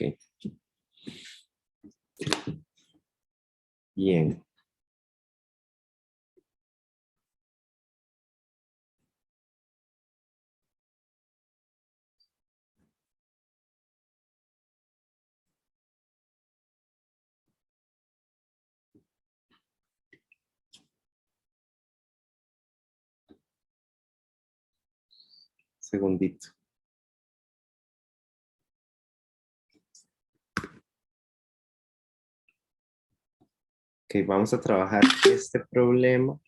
Ok. Bien. Segundito. Ok, vamos a trabajar este problema.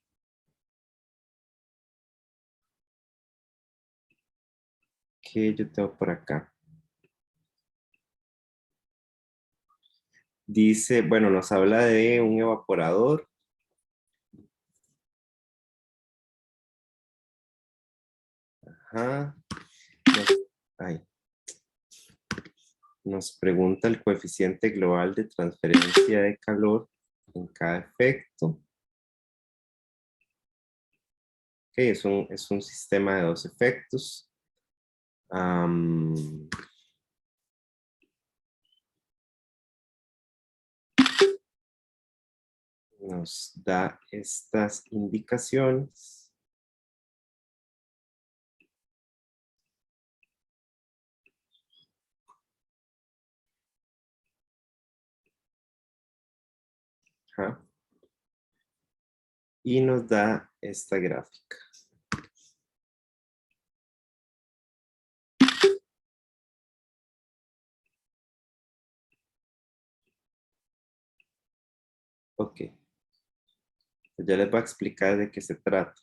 Que yo tengo por acá. Dice, bueno, nos habla de un evaporador. Ajá. Ay. Nos pregunta el coeficiente global de transferencia de calor en cada efecto. Ok, es un sistema de dos efectos. Nos da estas indicaciones. Ajá. Y nos da esta gráfica. Ok. Ya les voy a explicar de qué se trata.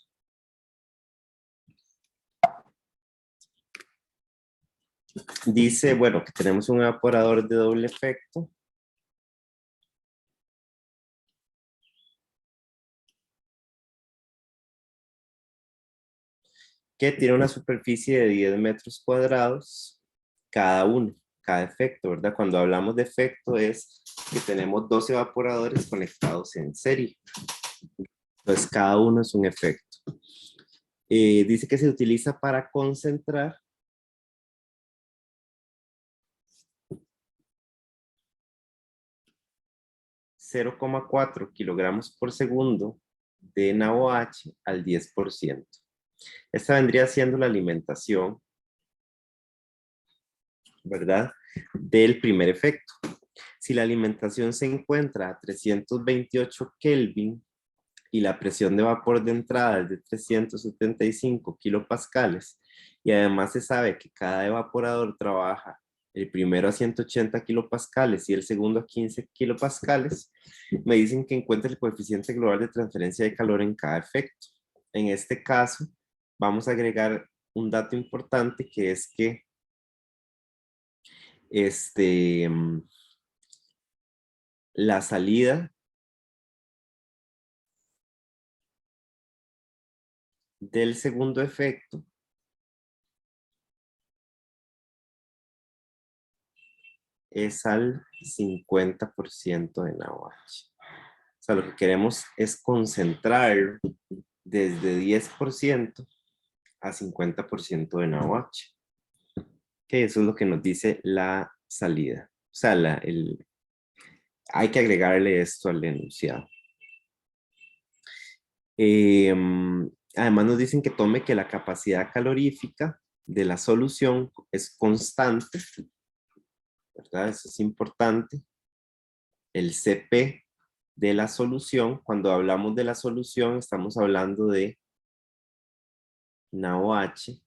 Dice, bueno, que tenemos un evaporador de doble efecto. Que tiene una superficie de 10 metros cuadrados cada uno, cada efecto, ¿verdad? Cuando hablamos de efecto es que tenemos dos evaporadores conectados en serie. Entonces, cada uno es un efecto. Dice que se utiliza para concentrar 0,4 kilogramos por segundo de NaOH al 10%. Esta vendría siendo la alimentación, ¿verdad? Del primer efecto. Si la alimentación se encuentra a 328 Kelvin y la presión de vapor de entrada es de 375 kilopascales, y además se sabe que cada evaporador trabaja el primero a 180 kilopascales y el segundo a 15 kilopascales, me dicen que encuentre el coeficiente global de transferencia de calor en cada efecto. En este caso, vamos a agregar un dato importante que es que la salida del segundo efecto es al 50% de NaOH. O sea, lo que queremos es concentrar desde 10% a 50% de NaOH. Que eso es lo que nos dice la salida. O sea, hay que agregarle esto al enunciado. Además nos dicen que tome que la capacidad calorífica de la solución es constante, ¿verdad? Eso es importante. El CP de la solución, cuando hablamos de la solución, estamos hablando de NaOH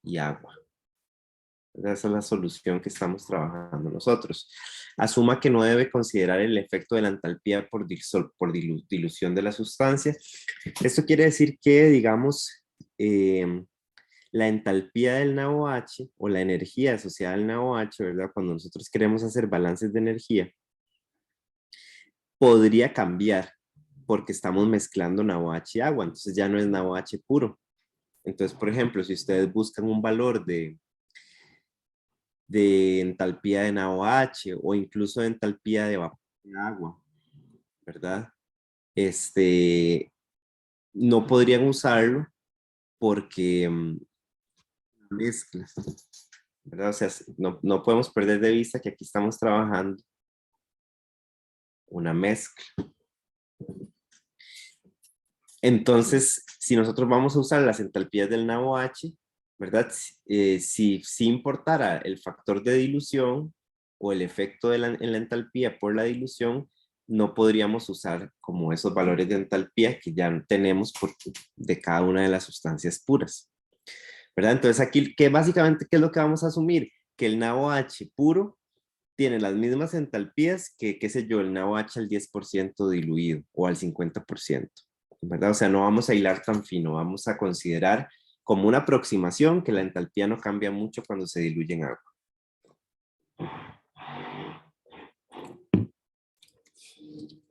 y agua. Esa es la solución que estamos trabajando nosotros. Asuma que no debe considerar el efecto de la entalpía por dilución de la sustancia. Esto quiere decir que, digamos, la entalpía del NaOH o la energía asociada al NaOH, ¿verdad? Cuando nosotros queremos hacer balances de energía, podría cambiar porque estamos mezclando NaOH y agua, entonces ya no es NaOH puro. Entonces, por ejemplo, si ustedes buscan un valor de entalpía de NaOH o incluso de entalpía de vapor de agua, ¿verdad? No podrían usarlo porque mezcla. ¿verdad? O sea, no podemos perder de vista que aquí estamos trabajando una mezcla. Entonces, si nosotros vamos a usar las entalpías del nabo H, ¿verdad? Si importara el factor de dilución o el efecto de en la entalpía por la dilución, no podríamos usar como esos valores de entalpía que ya tenemos de cada una de las sustancias puras, ¿verdad? Entonces aquí, básicamente, ¿qué es lo que vamos a asumir? Que el nabo H puro tiene las mismas entalpías que, qué sé yo, el nabo H al 10% diluido o al 50%, ¿verdad? O sea, no vamos a hilar tan fino, vamos a considerar como una aproximación que la entalpía no cambia mucho cuando se diluye en agua.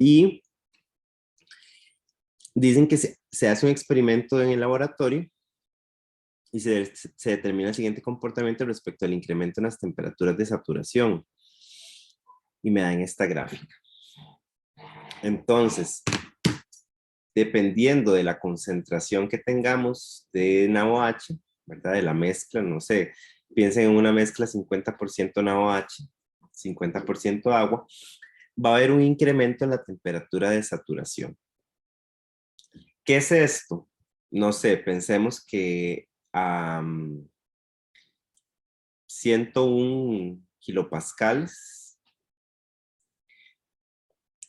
Y dicen que se hace un experimento en el laboratorio y se determina el siguiente comportamiento respecto al incremento en las temperaturas de saturación. Y me dan esta gráfica. Entonces, dependiendo de la concentración que tengamos de NaOH, ¿verdad? De la mezcla, no sé, piensen en una mezcla 50% NaOH, 50% agua, va a haber un incremento en la temperatura de saturación. ¿Qué es esto? No sé, pensemos que 101 kilopascales,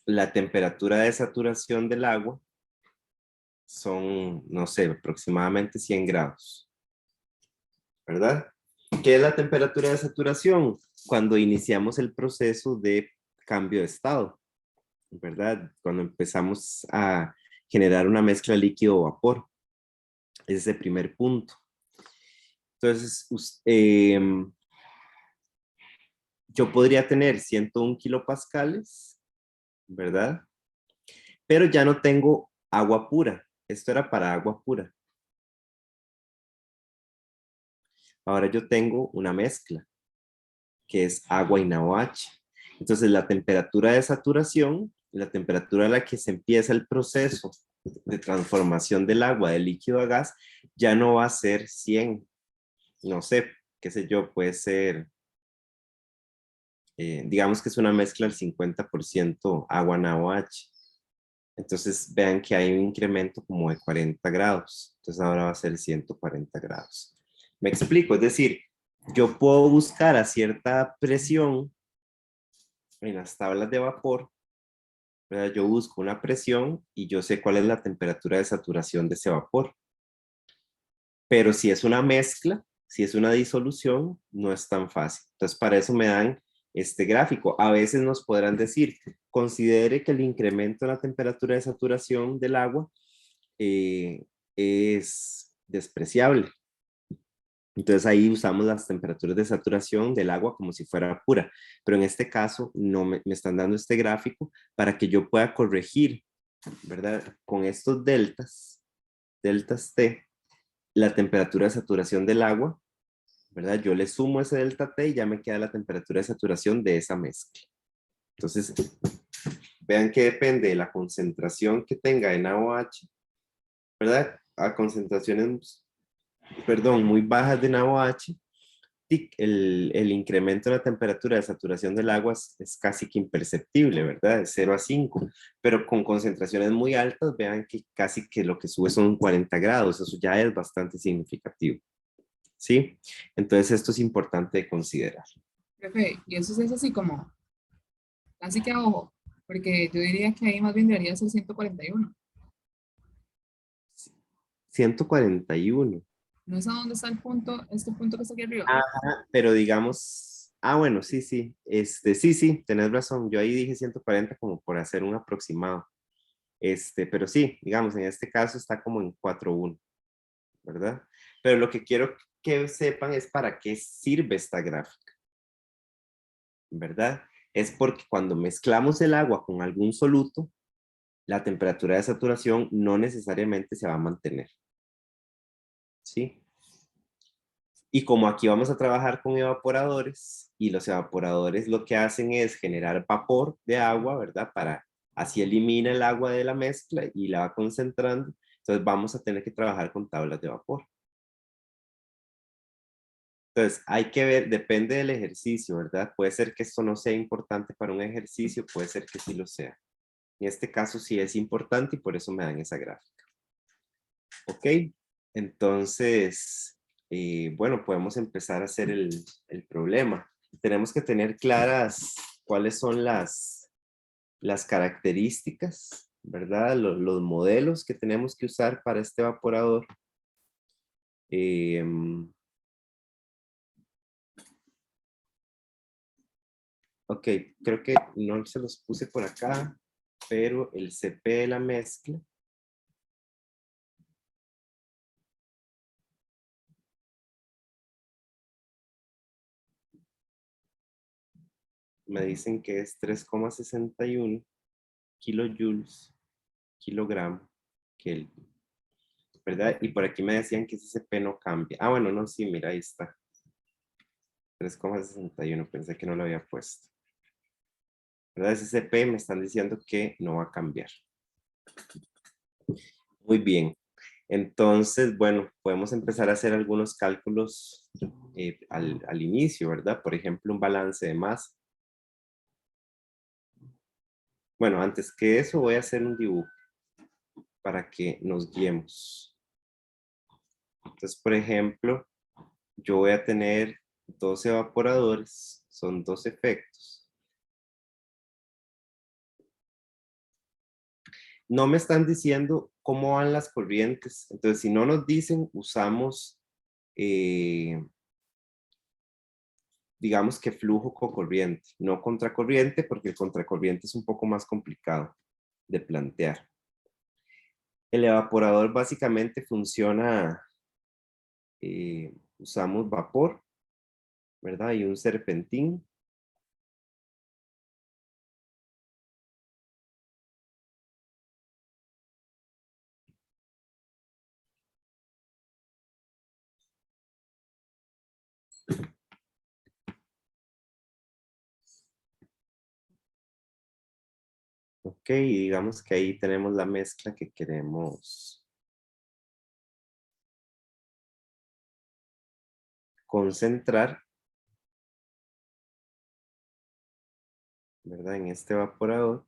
la temperatura de saturación del agua son, no sé, aproximadamente 100 grados, ¿verdad? ¿Qué es la temperatura de saturación? Cuando iniciamos el proceso de cambio de estado, ¿verdad? Cuando empezamos a generar una mezcla líquido-vapor. Ese es el primer punto. Entonces, yo podría tener 101 kilopascales, ¿verdad? Pero ya no tengo agua pura. Esto era para agua pura. Ahora yo tengo una mezcla, que es agua y NaOH. Entonces, la temperatura de saturación, la temperatura a la que se empieza el proceso de transformación del agua de líquido a gas, ya no va a ser 100. No sé, qué sé yo, puede ser, digamos que es una mezcla al 50% agua NaOH. Entonces, vean que hay un incremento como de 40 grados. Entonces, ahora va a ser 140 grados. Me explico, es decir, yo puedo buscar a cierta presión en las tablas de vapor, ¿verdad? Yo busco una presión y yo sé cuál es la temperatura de saturación de ese vapor. Pero si es una mezcla, si es una disolución, no es tan fácil. Entonces, para eso me dan este gráfico. A veces nos podrán decir, considere que el incremento en la temperatura de saturación del agua es despreciable. Entonces ahí usamos las temperaturas de saturación del agua como si fuera pura, pero en este caso no me están dando este gráfico para que yo pueda corregir, ¿verdad? Con estos deltas T, la temperatura de saturación del agua, ¿verdad? Yo le sumo ese delta T y ya me queda la temperatura de saturación de esa mezcla. Entonces, vean que depende de la concentración que tenga en NaOH, ¿verdad? A concentraciones, perdón, muy bajas de NaOH, el incremento de la temperatura de saturación del agua es casi que imperceptible, ¿verdad? De 0 a 5, pero con concentraciones muy altas, vean que casi que lo que sube son 40 grados, eso ya es bastante significativo, ¿sí? Entonces esto es importante de considerar. Profe, y eso es así como, así que a ojo, porque yo diría que ahí más bien debería ser 141. 141. ¿No es a dónde está el punto, este punto que está aquí arriba? Ajá, pero digamos, bueno, sí, sí, sí, tenés razón, yo ahí dije 140 como por hacer un aproximado, pero sí, digamos, en este caso está como en 4.1, ¿verdad? Pero lo que quiero que sepan es para qué sirve esta gráfica, ¿verdad? Es porque cuando mezclamos el agua con algún soluto, la temperatura de saturación no necesariamente se va a mantener, ¿sí? Y como aquí vamos a trabajar con evaporadores, y los evaporadores lo que hacen es generar vapor de agua, ¿verdad? Para así elimina el agua de la mezcla y la va concentrando. Entonces vamos a tener que trabajar con tablas de vapor. Entonces, hay que ver, depende del ejercicio, ¿verdad? Puede ser que esto no sea importante para un ejercicio, puede ser que sí lo sea. En este caso sí es importante y por eso me dan esa gráfica. Ok, entonces, bueno, podemos empezar a hacer el problema. Tenemos que tener claras cuáles son las características, ¿verdad? Los modelos que tenemos que usar para este evaporador. Ok, creo que no se los puse por acá, pero el CP de la mezcla me dicen que es 3,61 kilojoules, kilogramo, Kelvin, ¿verdad? Y por aquí me decían que ese CP no cambia. Ah, bueno, no, sí, mira, ahí está. 3,61, pensé que no lo había puesto. ¿Verdad? Ese CP me están diciendo que no va a cambiar. Muy bien. Entonces, bueno, podemos empezar a hacer algunos cálculos al inicio, ¿verdad? Por ejemplo, un balance de masa. Bueno, antes que eso voy a hacer un dibujo para que nos guiemos. Entonces, por ejemplo, yo voy a tener 2 evaporadores, son 2 efectos. No me están diciendo cómo van las corrientes, entonces si no nos dicen, usamos, digamos que flujo con corriente, no contracorriente, porque el contracorriente es un poco más complicado de plantear. El evaporador básicamente funciona, usamos vapor, ¿verdad? Y un serpentín. Ok, y digamos que ahí tenemos la mezcla que queremos concentrar, ¿verdad? En este evaporador.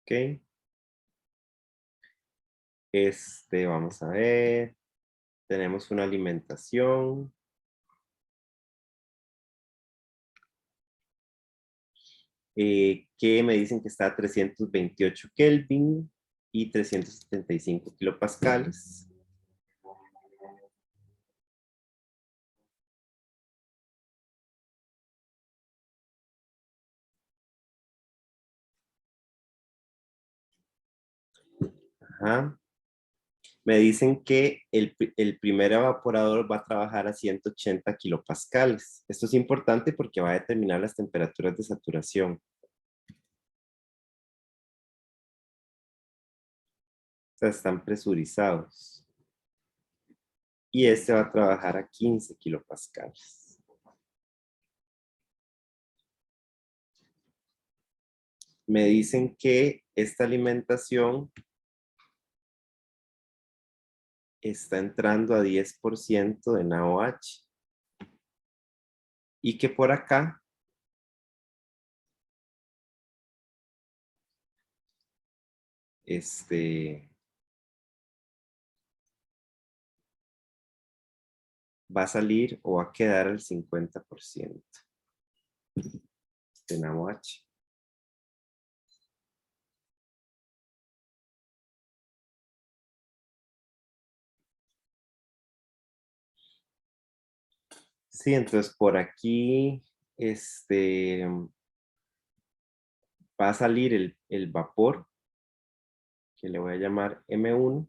Ok. Vamos a ver. Tenemos una alimentación. Que me dicen que está a 328 Kelvin y 375 kilopascales. Ajá. Me dicen que el primer evaporador va a trabajar a 180 kilopascales. Esto es importante porque va a determinar las temperaturas de saturación. O sea, están presurizados. Y este va a trabajar a 15 kilopascales. Me dicen que esta alimentación está entrando a 10% de NaOH. Y que por acá va a salir o va a quedar al 50% de NaOH. Sí, entonces por aquí va a salir el vapor, que le voy a llamar M1.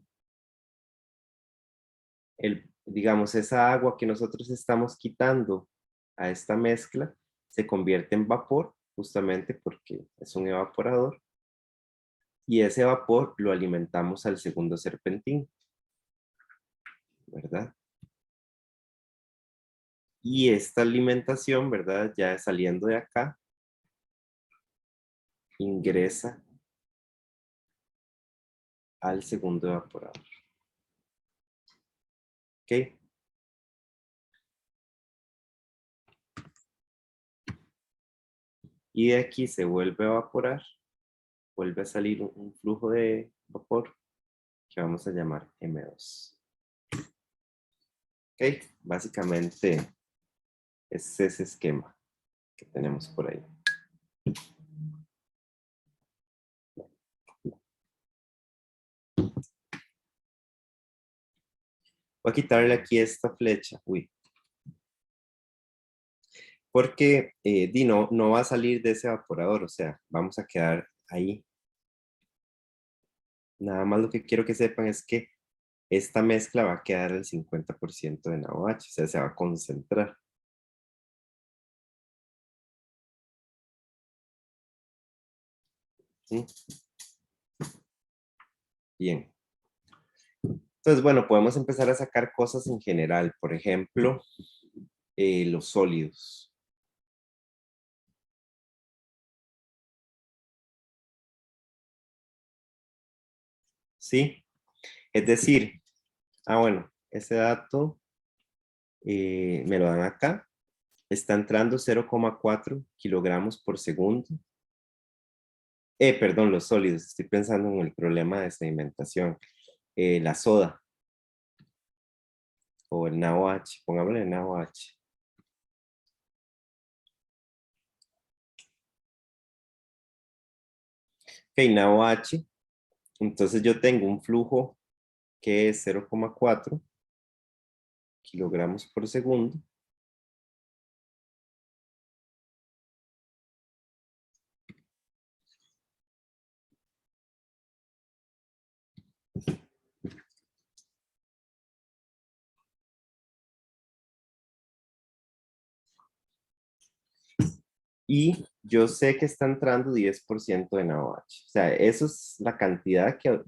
Digamos, esa agua que nosotros estamos quitando a esta mezcla se convierte en vapor, justamente porque es un evaporador. Y ese vapor lo alimentamos al segundo serpentín, ¿verdad? Y esta alimentación, ¿verdad? Ya saliendo de acá, ingresa al segundo evaporador. ¿Ok? Y de aquí se vuelve a evaporar, vuelve a salir un flujo de vapor que vamos a llamar M2. ¿Ok? Básicamente es ese esquema que tenemos por ahí. Voy a quitarle aquí esta flecha. Uy. Porque no va a salir de ese evaporador, o sea, vamos a quedar ahí. Nada más lo que quiero que sepan es que esta mezcla va a quedar al 50% de NaOH, o sea, se va a concentrar. ¿Sí? Bien. Entonces, bueno, podemos empezar a sacar cosas en general. Por ejemplo, los sólidos. ¿Sí? Es decir, bueno, ese dato me lo dan acá. Está entrando 0,4 kilogramos por segundo. Perdón, los sólidos. Estoy pensando en el problema de sedimentación. La soda o el NaOH. Pongámosle NaOH. Ok, NaOH. Entonces yo tengo un flujo que es 0,4 kilogramos por segundo. Y yo sé que está entrando 10% de NaOH. O sea, eso es la cantidad que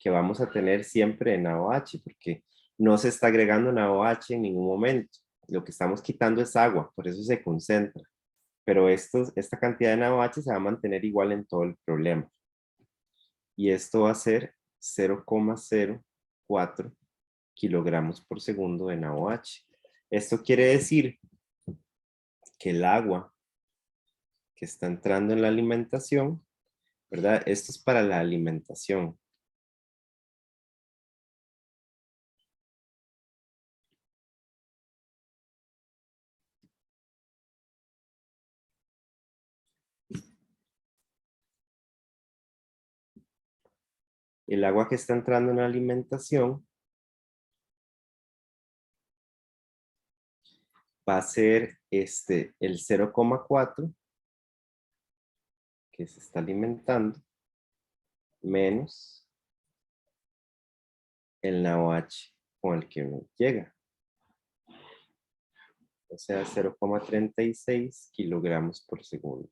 vamos a tener siempre en NaOH, porque no se está agregando NaOH en ningún momento. Lo que estamos quitando es agua, por eso se concentra. Pero esta cantidad de NaOH se va a mantener igual en todo el problema. Y esto va a ser 0,04 kilogramos por segundo de NaOH. Esto quiere decir que el agua que está entrando en la alimentación, ¿verdad? Esto es para la alimentación. El agua que está entrando en la alimentación va a ser el 0,4 que se está alimentando menos el NaOH con el que llega. O sea, 0,36 kilogramos por segundo.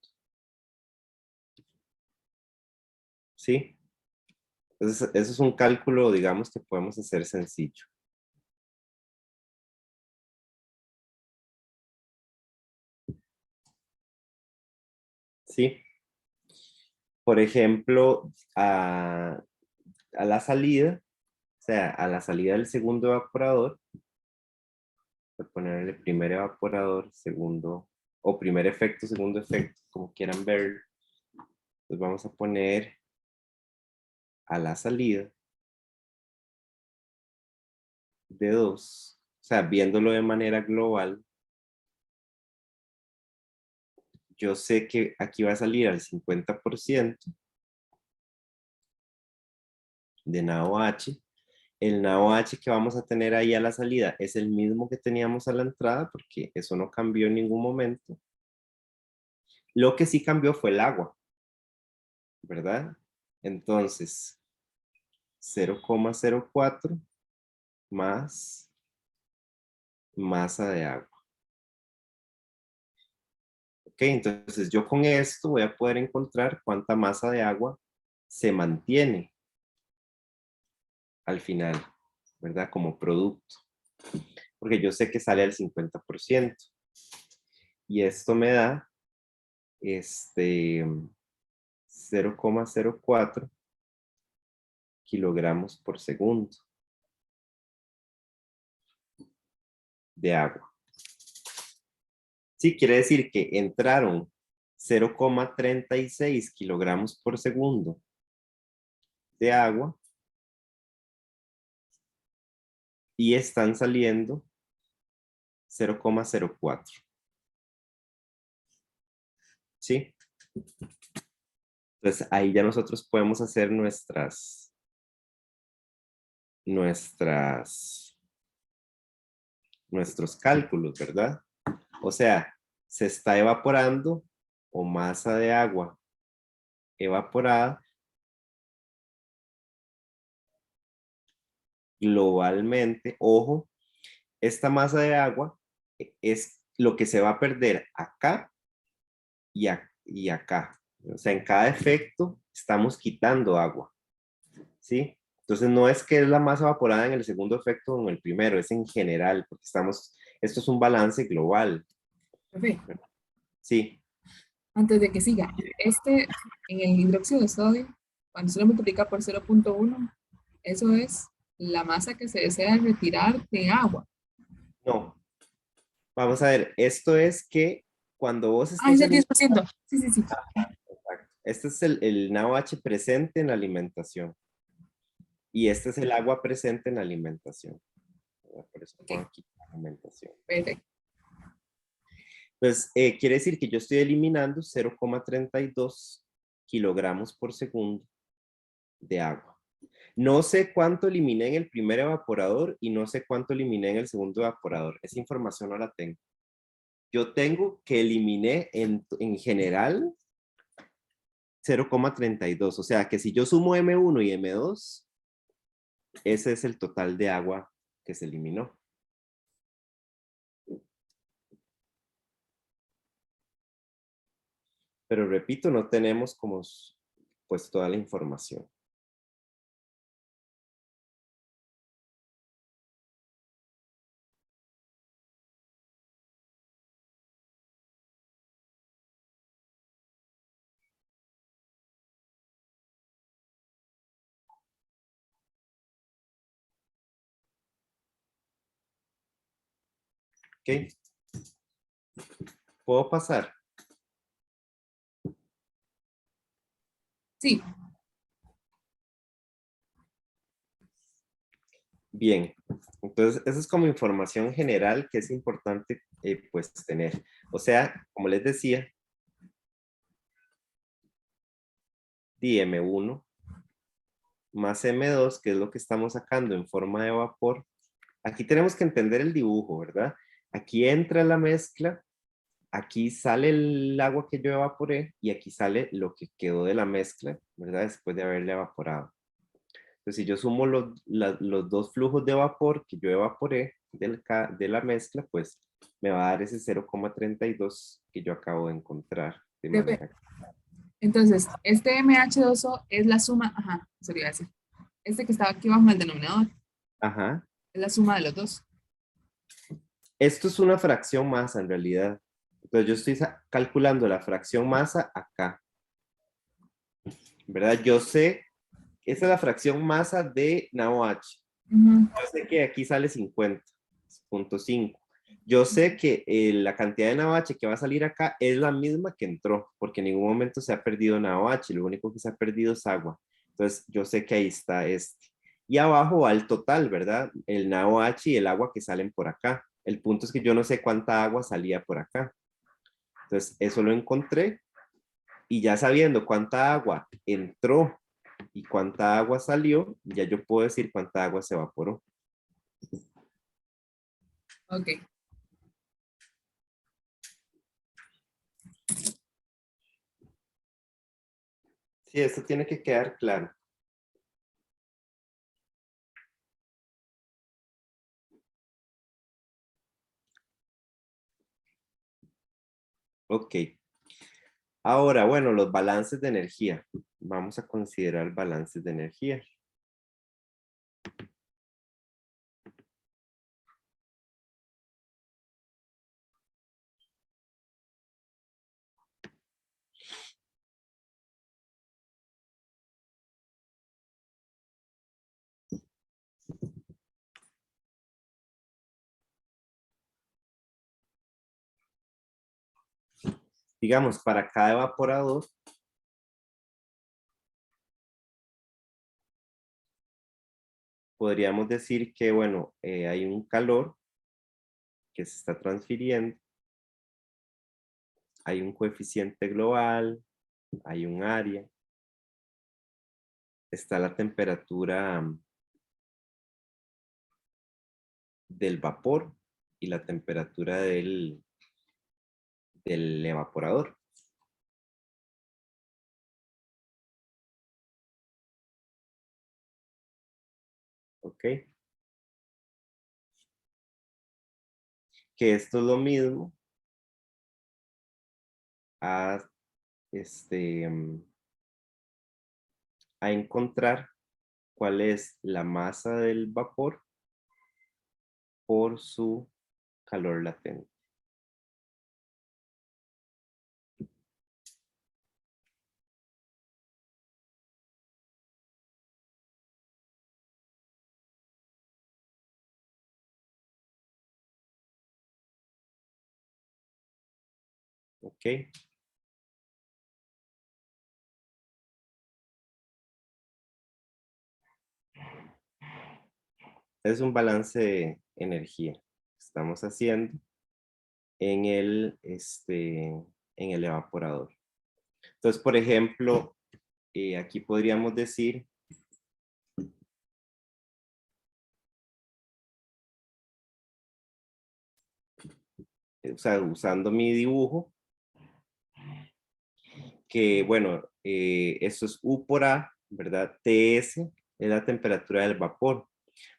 ¿Sí? Entonces, eso es un cálculo, digamos, que podemos hacer sencillo. ¿Sí? Por ejemplo, a la salida, o sea, a la salida del segundo evaporador, voy a poner el primer evaporador, segundo, o primer efecto, segundo efecto, como quieran ver. Entonces vamos a poner a la salida de 2, o sea, viéndolo de manera global, yo sé que aquí va a salir al 50% de NaOH. El NaOH que vamos a tener ahí a la salida es el mismo que teníamos a la entrada, porque eso no cambió en ningún momento. Lo que sí cambió fue el agua, ¿verdad? Entonces, 0,04 más masa de agua. Ok, entonces yo con esto voy a poder encontrar cuánta masa de agua se mantiene al final, ¿verdad? Como producto. Porque yo sé que sale al 50%. Y esto me da 0,04 kilogramos por segundo de agua. Sí, quiere decir que entraron 0,36 kilogramos por segundo de agua y están saliendo 0,04. ¿Sí? Entonces ahí ya nosotros podemos hacer nuestros cálculos, ¿verdad? O sea, se está evaporando o masa de agua evaporada globalmente. Ojo, esta masa de agua es lo que se va a perder acá y acá. O sea, en cada efecto estamos quitando agua, ¿sí? Entonces no es que es la masa evaporada en el segundo efecto o en el primero, es en general, porque esto es un balance global. Profe, Sí, antes de que siga, en el hidróxido de sodio, cuando se lo multiplica por 0,1, eso es la masa que se desea retirar de agua. no. Vamos a ver, esto es que cuando vos Ah, es estás el alimentando, 10%. Sí, sí, sí. este es el NaOH presente en la alimentación y este es el agua presente en la alimentación. Por eso pongo Ok, aquí alimentación. perfecto. Pues quiere decir que yo estoy eliminando 0,32 kilogramos por segundo de agua. No sé cuánto eliminé en el primer evaporador y no sé cuánto eliminé en el segundo evaporador. Esa información no la tengo. Yo tengo que eliminé en general 0,32. O sea que si yo sumo M1 y M2, ese es el total de agua que se eliminó. Pero repito, no tenemos como pues toda la información. ¿Ok? ¿Puedo pasar? Sí, Bien. Entonces, esa es como información general que es importante pues tener. O sea, como les decía, di M1 más M2, que es lo que estamos sacando en forma de vapor. Aquí tenemos que entender el dibujo, ¿verdad? Aquí entra la mezcla, aquí sale el agua que yo evaporé y aquí sale lo que quedó de la mezcla, ¿verdad? Después de haberle evaporado. Entonces, si yo sumo los dos flujos de vapor que yo evaporé de la mezcla, pues me va a dar ese 0,32 que yo acabo de encontrar de profe. manera. Entonces, este MH2O es la suma, ajá, eso le iba a decir. Este que estaba aquí abajo en el denominador Ajá. es la suma de los dos. Esto es una fracción masa en realidad. Entonces yo estoy calculando la fracción masa acá, ¿verdad? Yo sé, esa es la fracción masa de NaOH. Ujú. Yo sé que aquí sale 50,5. Yo sé que la cantidad de NaOH que va a salir acá es la misma que entró, porque en ningún momento se ha perdido NaOH, lo único que se ha perdido es agua. Entonces, yo sé que ahí está este. Y abajo va el total, ¿verdad? El NaOH y el agua que salen por acá. El punto es que yo no sé cuánta agua salía por acá. Entonces, eso lo encontré y ya sabiendo cuánta agua entró y cuánta agua salió, ya yo puedo decir cuánta agua se evaporó. Ok, Sí, esto tiene que quedar claro. Ok. Ahora, bueno, los balances de energía. Vamos a considerar balances de energía. Digamos, para cada evaporador, podríamos decir que, bueno, hay un calor que se está transfiriendo, hay un coeficiente global, hay un área, está la temperatura del vapor y la temperatura del evaporador. ¿Ok? Que esto es lo mismo a, a encontrar cuál es la masa del vapor por su calor latente. ¿Ok? Es un balance de energía que estamos haciendo en el evaporador. Entonces, por ejemplo, aquí podríamos decir, o sea, usando mi dibujo, que bueno, esto es U por A, ¿verdad? TS es la temperatura del vapor.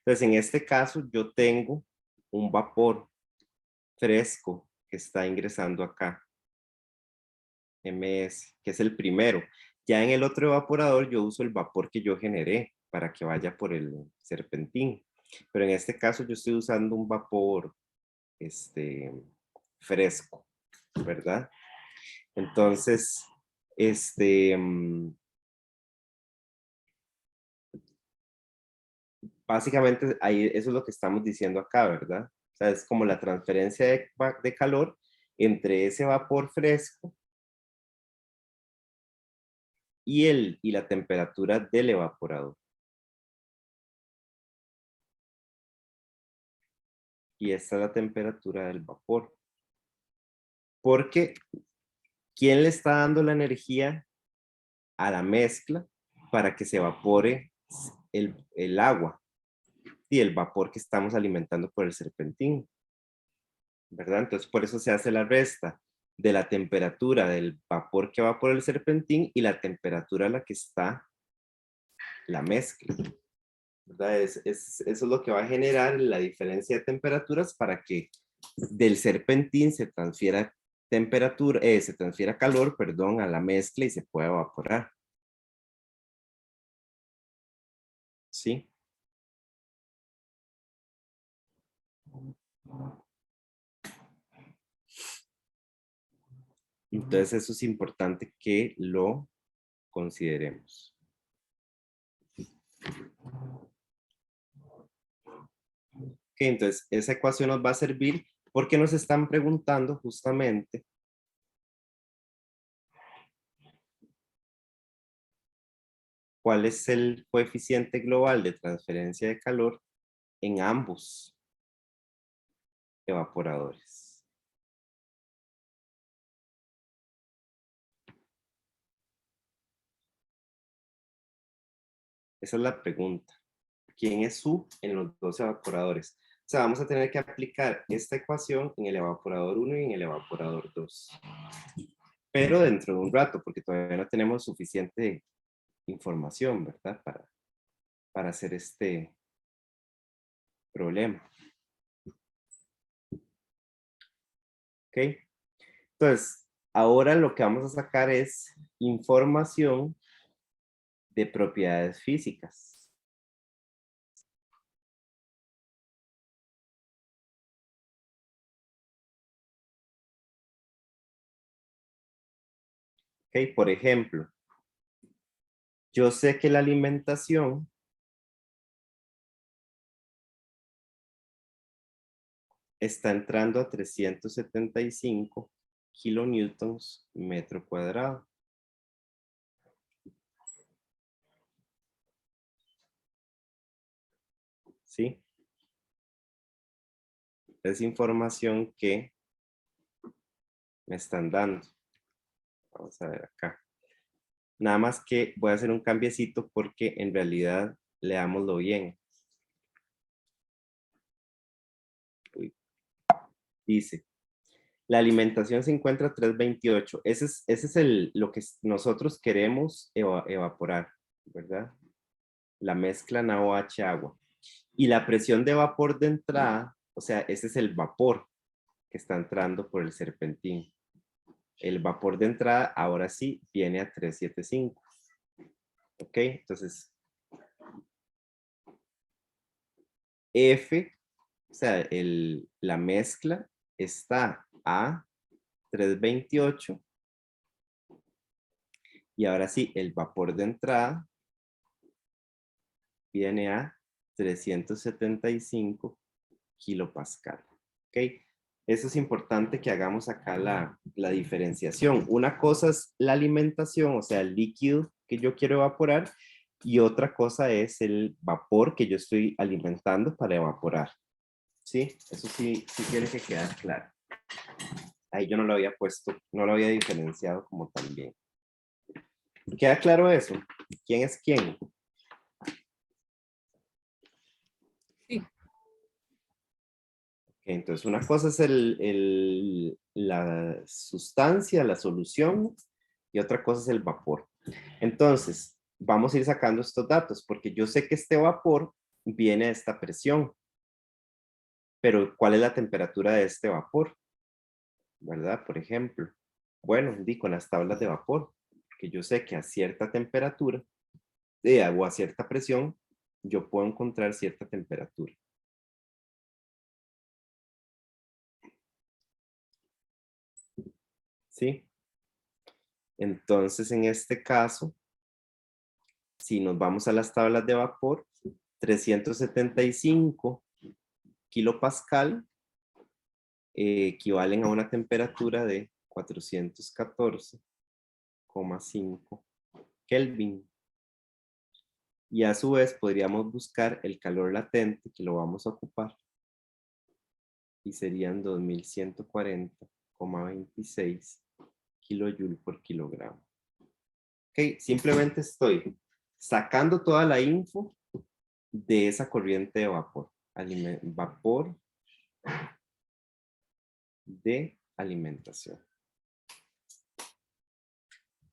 Entonces, en este caso, yo tengo un vapor fresco que está ingresando acá, MS, que es el primero. Ya en el otro evaporador yo uso el vapor que yo generé para que vaya por el serpentín. Pero en este caso yo estoy usando un vapor fresco, ¿verdad? Entonces, básicamente ahí eso es lo que estamos diciendo acá, ¿verdad? O sea, es como la transferencia de calor entre ese vapor fresco y la temperatura del evaporador. Y esta es la temperatura del vapor. Porque, ¿quién le está dando la energía a la mezcla para que se evapore el agua y el vapor que estamos alimentando por el serpentín? ¿Verdad? Entonces, por eso se hace la resta de la temperatura del vapor que va por el serpentín y la temperatura a la que está la mezcla. ¿Verdad? Eso es lo que va a generar la diferencia de temperaturas para que del serpentín se transfiera temperatura, se transfiera calor, perdón, a la mezcla y se pueda evaporar. ¿Sí? Entonces eso es importante que lo consideremos. Ok, entonces esa ecuación nos va a servir porque nos están preguntando justamente cuál es el coeficiente global de transferencia de calor en ambos evaporadores. Esa es la pregunta. ¿Quién es U en los dos evaporadores? O sea, vamos a tener que aplicar esta ecuación en el evaporador 1 y en el evaporador 2. Pero dentro de un rato, porque todavía no tenemos suficiente información, ¿verdad? Para hacer este problema. ¿Ok? Entonces, Ahora lo que vamos a sacar es información de propiedades físicas. Ok, por ejemplo, yo sé que la alimentación está entrando a 375 kilonewtons metro cuadrado. ¿Sí? Es información que me están dando. Vamos a ver acá. Nada más que voy a hacer un cambiecito porque en realidad leámoslo bien. Uy. Dice, la alimentación se encuentra a 328. Ese es lo que nosotros queremos evaporar, ¿verdad? La mezcla NaOH agua. Y la presión de vapor de entrada, o sea, ese es el vapor que está entrando por el serpentín. El vapor de entrada ahora sí viene a 375. ¿Ok? Entonces, F, o sea, la mezcla está a 328 y ahora sí, el vapor de entrada viene a 375 kilopascal. ¿Ok? Eso es importante que hagamos acá la diferenciación. Una cosa es la alimentación, o sea, el líquido que yo quiero evaporar, y otra cosa es el vapor que yo estoy alimentando para evaporar. ¿Sí? Eso sí tiene que quedar claro. Ahí yo no lo había puesto, no lo había diferenciado como también. ¿Queda claro eso? ¿Quién es quién? Sí. Entonces, una cosa es la sustancia, la solución, y otra cosa es el vapor. Entonces, vamos a ir sacando estos datos, porque yo sé que este vapor viene a esta presión, pero ¿cuál es la temperatura de este vapor? ¿Verdad? Por ejemplo, bueno, di con las tablas de vapor, que yo sé que a cierta temperatura o a cierta presión, yo puedo encontrar cierta temperatura. ¿Sí? Entonces, en este caso, si nos vamos a las tablas de vapor, 375 kilopascal equivalen a una temperatura de 414,5 Kelvin. Y a su vez podríamos buscar el calor latente que lo vamos a ocupar y serían 2140,26 kilojoule por kilogramo. Ok, simplemente estoy sacando toda la info de esa corriente de vapor. Vapor de alimentación.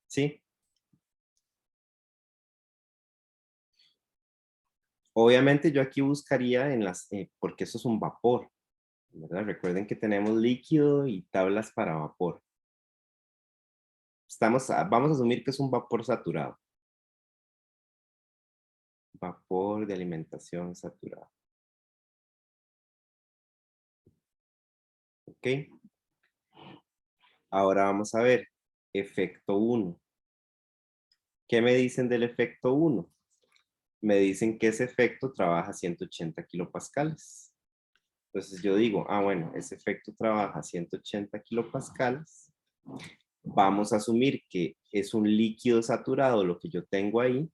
¿Sí? Obviamente yo aquí buscaría porque eso es un vapor, ¿verdad? Recuerden que tenemos líquido y tablas para vapor. Vamos a asumir que es un vapor saturado. Vapor de alimentación saturado. ¿Ok? Ahora vamos a ver, efecto 1. ¿Qué me dicen del efecto 1? Me dicen que ese efecto trabaja a 180 kilopascales. Entonces yo digo, bueno, ese efecto trabaja a 180 kilopascales. Vamos a asumir que es un líquido saturado lo que yo tengo ahí,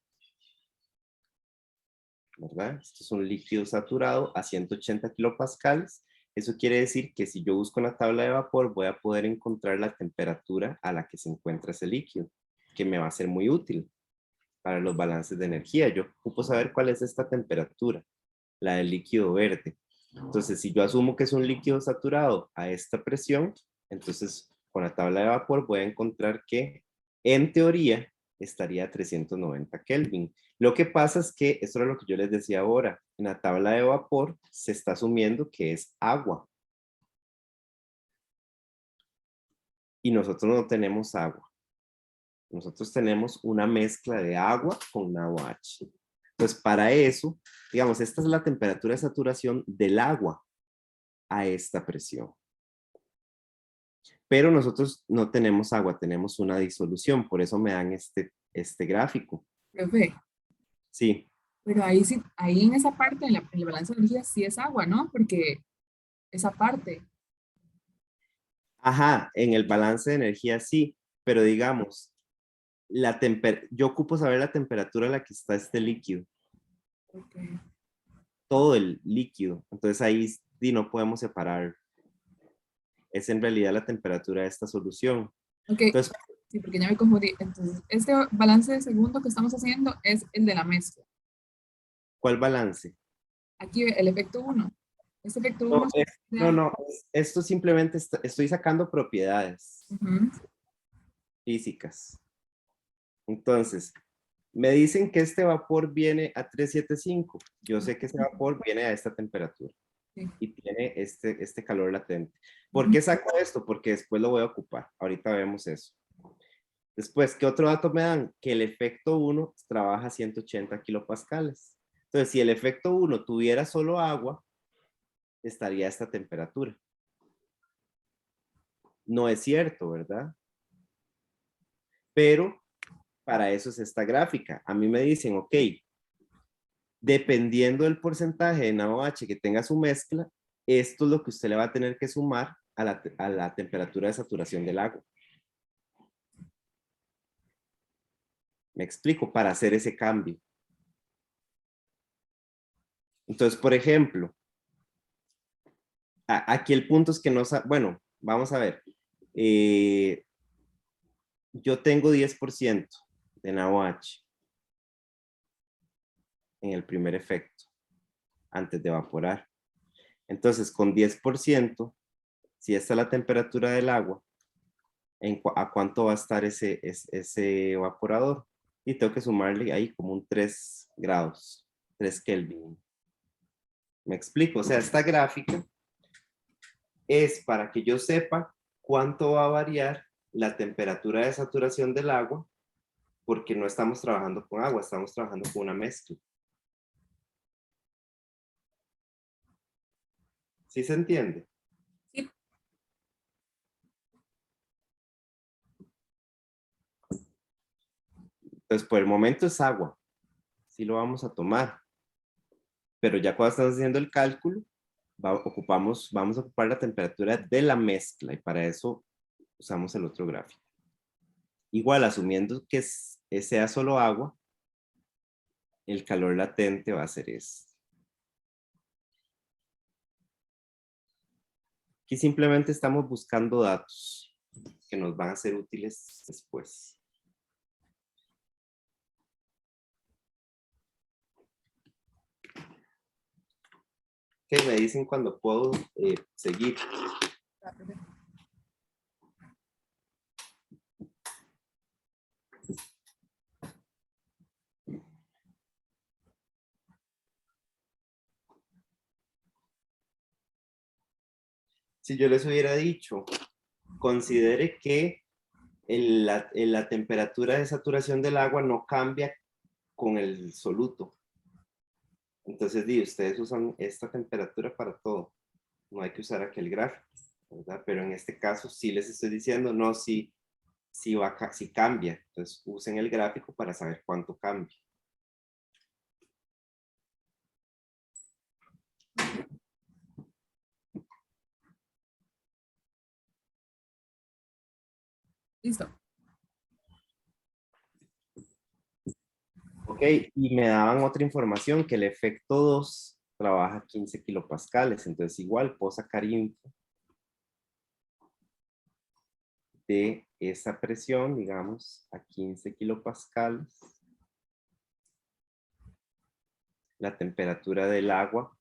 ¿verdad? Esto es un líquido saturado a 180 kilopascales. Eso quiere decir que si yo busco en la tabla de vapor, voy a poder encontrar la temperatura a la que se encuentra ese líquido, que me va a ser muy útil para los balances de energía. Yo ocupo saber cuál es esta temperatura, la del líquido verde. Entonces, si yo asumo que es un líquido saturado a esta presión, entonces con la tabla de vapor voy a encontrar que en teoría estaría a 390 Kelvin. Lo que pasa es que, esto es lo que yo les decía ahora, en la tabla de vapor se está asumiendo que es agua. y nosotros no tenemos agua. Nosotros tenemos una mezcla de agua con agua H. Entonces, para eso, digamos, esta es la temperatura de saturación del agua a esta presión. Pero nosotros no tenemos agua, tenemos una disolución, por eso me dan este gráfico. Profe, Sí. pero ahí sí, ahí en esa parte, en el balance de energía, sí es agua, ¿no? Porque esa parte, Ajá, en el balance de energía sí, pero digamos, yo ocupo saber la temperatura a la que está este líquido, ok, todo el líquido. Entonces ahí no podemos separar. Es en realidad la temperatura de esta solución. ok, Entonces, sí, porque ya me confundí. Entonces, este balance de segundo que estamos haciendo es el de la mezcla. ¿cuál balance? Aquí el efecto uno. Este efecto No, uno no, esto simplemente estoy sacando propiedades ujú, físicas. Entonces, me dicen que este vapor viene a 375. Yo sé que ese vapor viene a esta temperatura sí, y tiene este calor latente. ¿Por ujú, qué saco esto? Porque después lo voy a ocupar. Ahorita vemos eso. Después, ¿qué otro dato me dan? Que el efecto 1 trabaja a 180 kilopascales. Entonces, si el efecto 1 tuviera solo agua, estaría a esta temperatura. No es cierto, ¿verdad? Pero para eso es esta gráfica. A mí me dicen, ok, dependiendo del porcentaje de NaOH que tenga su mezcla, esto es lo que usted le va a tener que sumar a la temperatura de saturación del agua. Me explico, para hacer ese cambio. Entonces, por ejemplo, aquí el punto es que no, bueno, vamos a ver. Yo tengo 10% de NaOH en el primer efecto, antes de evaporar. Entonces, con 10%, si esta es la temperatura del agua, ¿a cuánto va a estar ese evaporador? Y tengo que sumarle ahí como un 3 grados, 3 Kelvin. ¿Me explico? O sea, esta gráfica es para que yo sepa cuánto va a variar la temperatura de saturación del agua, porque no estamos trabajando con agua, estamos trabajando con una mezcla. ¿Sí se entiende? sí, Entonces, por el momento es agua. Sí lo vamos a tomar. Pero ya cuando estamos haciendo el cálculo, vamos a ocupar la temperatura de la mezcla y para eso usamos el otro gráfico. Igual, asumiendo que sea solo agua, el calor latente va a ser este. Aquí simplemente estamos buscando datos que nos van a ser útiles después. ¿Qué me dicen cuando puedo seguir? Si yo les hubiera dicho, considere que la temperatura de saturación del agua no cambia con el soluto. Entonces, ustedes usan esta temperatura para todo. No hay que usar aquel gráfico, ¿verdad? Pero en este caso sí les estoy diciendo, no, si cambia. Entonces, usen el gráfico para saber cuánto cambia. listo. Ok, y me daban otra información, que el efecto 2 trabaja 15 kilopascales. Entonces, igual puedo sacar info de esa presión, digamos, a 15 kilopascales. La temperatura del agua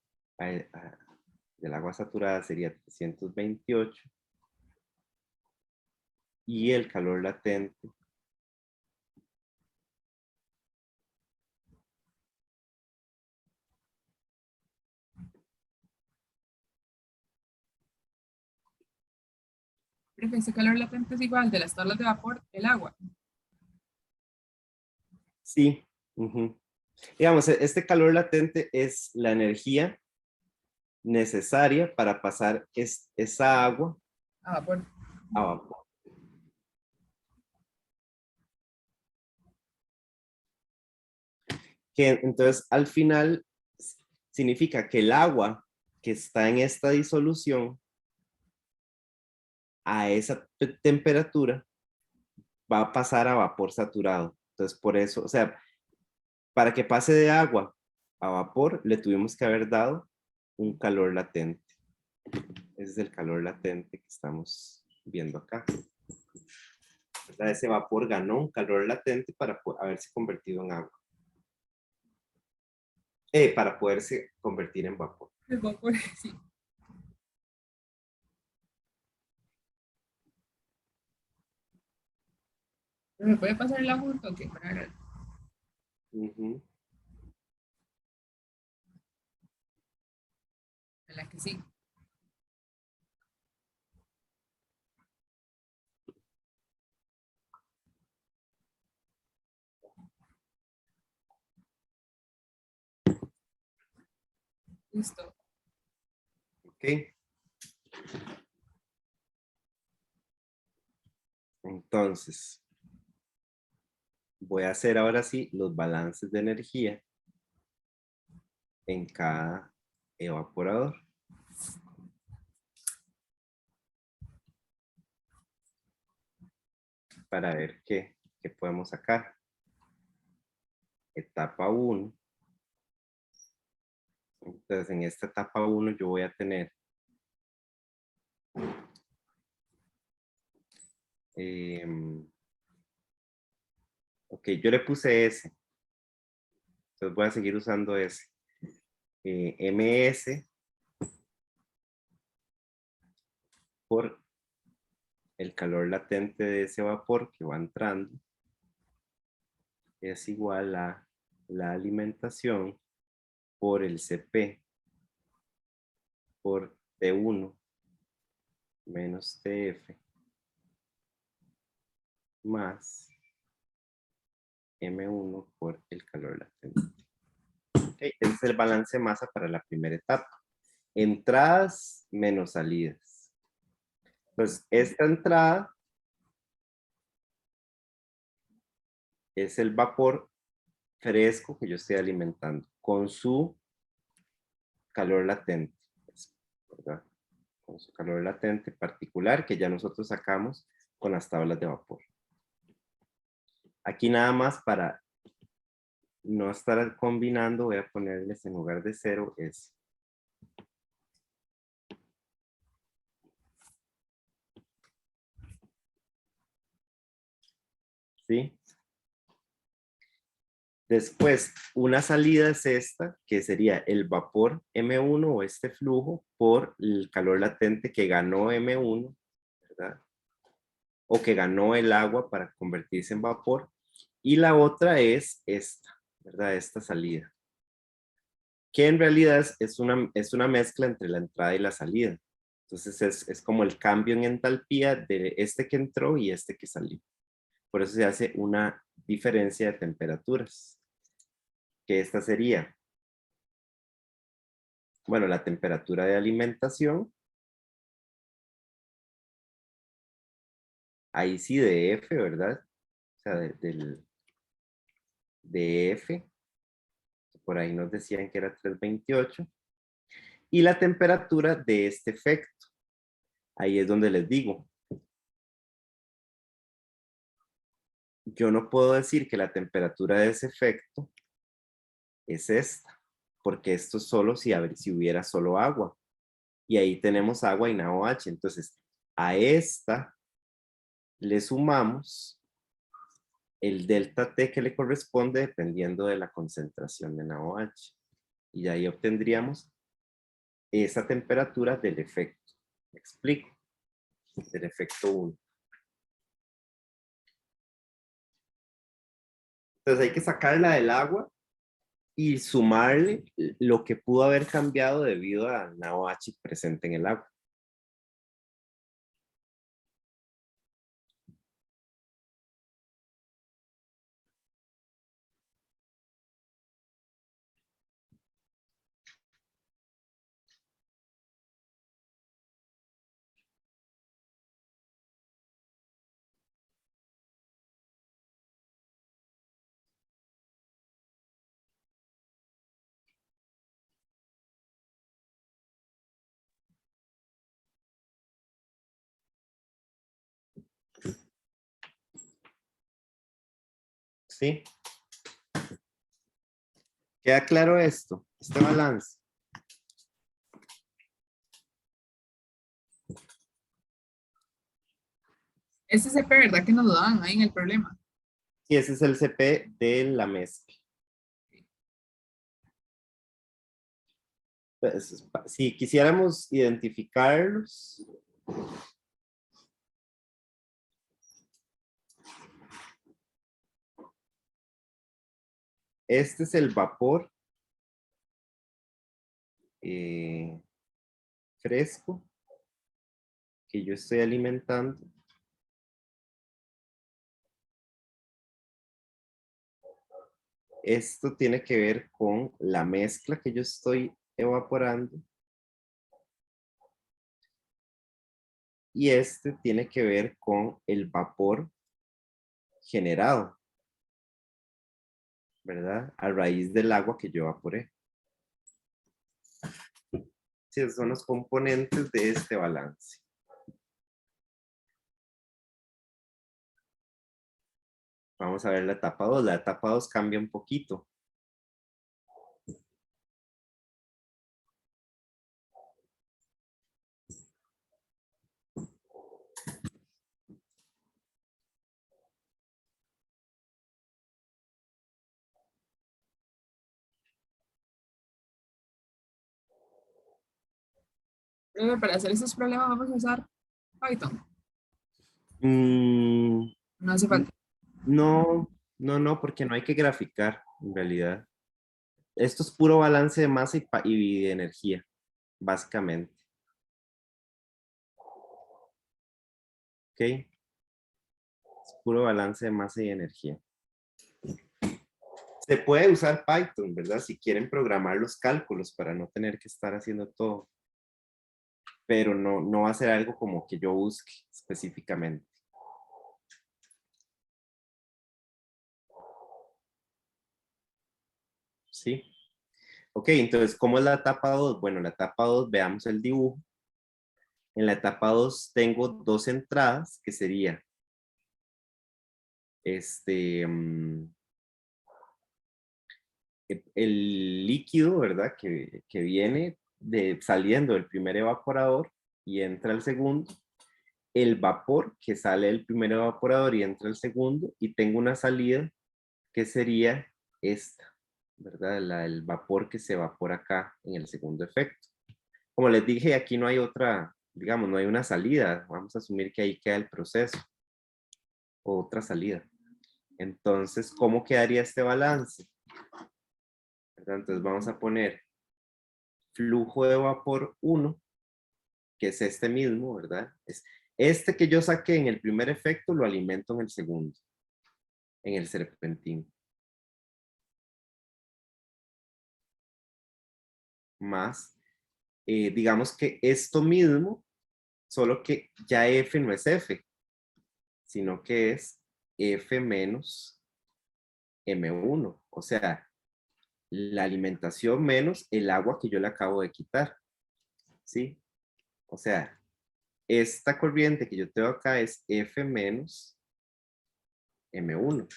saturada sería 328 y el calor latente Profe, ese calor latente es igual de las tablas de vapor del agua. Sí. Ujú. Digamos, este calor latente es la energía necesaria para pasar esa agua A vapor. a vapor. Que entonces al final significa que el agua que está en esta disolución a esa temperatura va a pasar a vapor saturado. Entonces por eso, o sea, para que pase de agua a vapor, le tuvimos que haber dado un calor latente. Ese es el calor latente que estamos viendo acá. ¿Verdad? Ese vapor ganó un calor latente para haberse convertido en agua. Para poderse convertir en vapor. El vapor, sí. ¿Me puede pasar el agua un toque? Para ver. Ujú. En la que sí. Listo. Ok. Entonces, voy a hacer ahora sí los balances de energía en cada evaporador. Para ver qué podemos sacar. Etapa 1. Entonces, en esta etapa 1 yo voy a tener ok, yo le puse S. Entonces voy a seguir usando S. MS por el calor latente de ese vapor que va entrando es igual a la alimentación por el CP por T1 menos TF más M1 por el calor latente. Okay, ese es el balance de masa para la primera etapa. Entradas menos salidas. Pues esta entrada es el vapor fresco que yo estoy alimentando con su calor latente, ¿verdad? Con su calor latente particular que ya nosotros sacamos con las tablas de vapor. Aquí nada más para no estar combinando, voy a ponerles en lugar de 0 es. ¿Sí? Después, una salida es esta, que sería el vapor M1 o este flujo por el calor latente que ganó M1, ¿verdad? O que ganó el agua para convertirse en vapor. Y la otra es esta, ¿verdad? Esta salida. Que en realidad es una mezcla entre la entrada y la salida. Entonces es como el cambio en entalpía de este que entró y este que salió. Por eso se hace una diferencia de temperaturas. Que esta sería, bueno, la temperatura de alimentación. Ahí sí de F, ¿verdad? O sea, de F. Por ahí nos decían que era 328. Y la temperatura de este efecto. Ahí es donde les digo. Yo no puedo decir que la temperatura de ese efecto es esta, porque esto es solo si hubiera solo agua. Y ahí tenemos agua y NaOH. Entonces, a esta le sumamos el delta T que le corresponde dependiendo de la concentración de NaOH. Y de ahí obtendríamos esa temperatura del efecto. ¿Me explico? Del efecto 1. Entonces hay que sacarla del agua y sumarle lo que pudo haber cambiado debido a NaOH presente en el agua. ¿Sí? ¿Queda claro esto? Este balance. Este CP, ¿verdad que nos lo dan ahí en el problema? Y ese es el CP de la mezcla. Pues, si quisiéramos identificarlos, este es el vapor fresco que yo estoy alimentando. Esto tiene que ver con la mezcla que yo estoy evaporando. Y este tiene que ver con el vapor generado, ¿verdad? A raíz del agua que yo evaporé. Sí, esos son los componentes de este balance. Vamos a ver la etapa 2. La etapa 2 cambia un poquito. Pero para hacer estos problemas vamos a usar Python. Mm, No hace falta. no, no, porque no hay que graficar, en realidad. Esto es puro balance de masa y de energía, básicamente. ¿Ok? Es puro balance de masa y energía. Se puede usar Python, ¿verdad? Si quieren programar los cálculos para no tener que estar haciendo todo. Pero no va a ser algo como que yo busque específicamente. ¿Sí? Ok, entonces, ¿cómo es la etapa 2? Bueno, la etapa 2, veamos el dibujo. En la etapa 2 tengo dos entradas, que sería el líquido, ¿verdad? Que viene saliendo del primer evaporador y entra al segundo. El vapor que sale del primer evaporador y entra al segundo. Y tengo una salida que sería esta, ¿verdad? El vapor que se evapora acá en el segundo efecto. Como les dije, aquí no hay otra, digamos, no hay una salida. Vamos a asumir que ahí queda el proceso. O otra salida. Entonces, ¿cómo quedaría este balance? ¿Verdad? Entonces vamos a poner flujo de vapor 1, que es este mismo, ¿verdad? Es este que yo saqué en el primer efecto, lo alimento en el segundo, en el serpentín. Más, digamos que esto mismo, solo que ya F no es F, sino que es F menos M1. O sea, la alimentación menos el agua que yo le acabo de quitar. ¿Sí? O sea, esta corriente que yo tengo acá es F menos M1.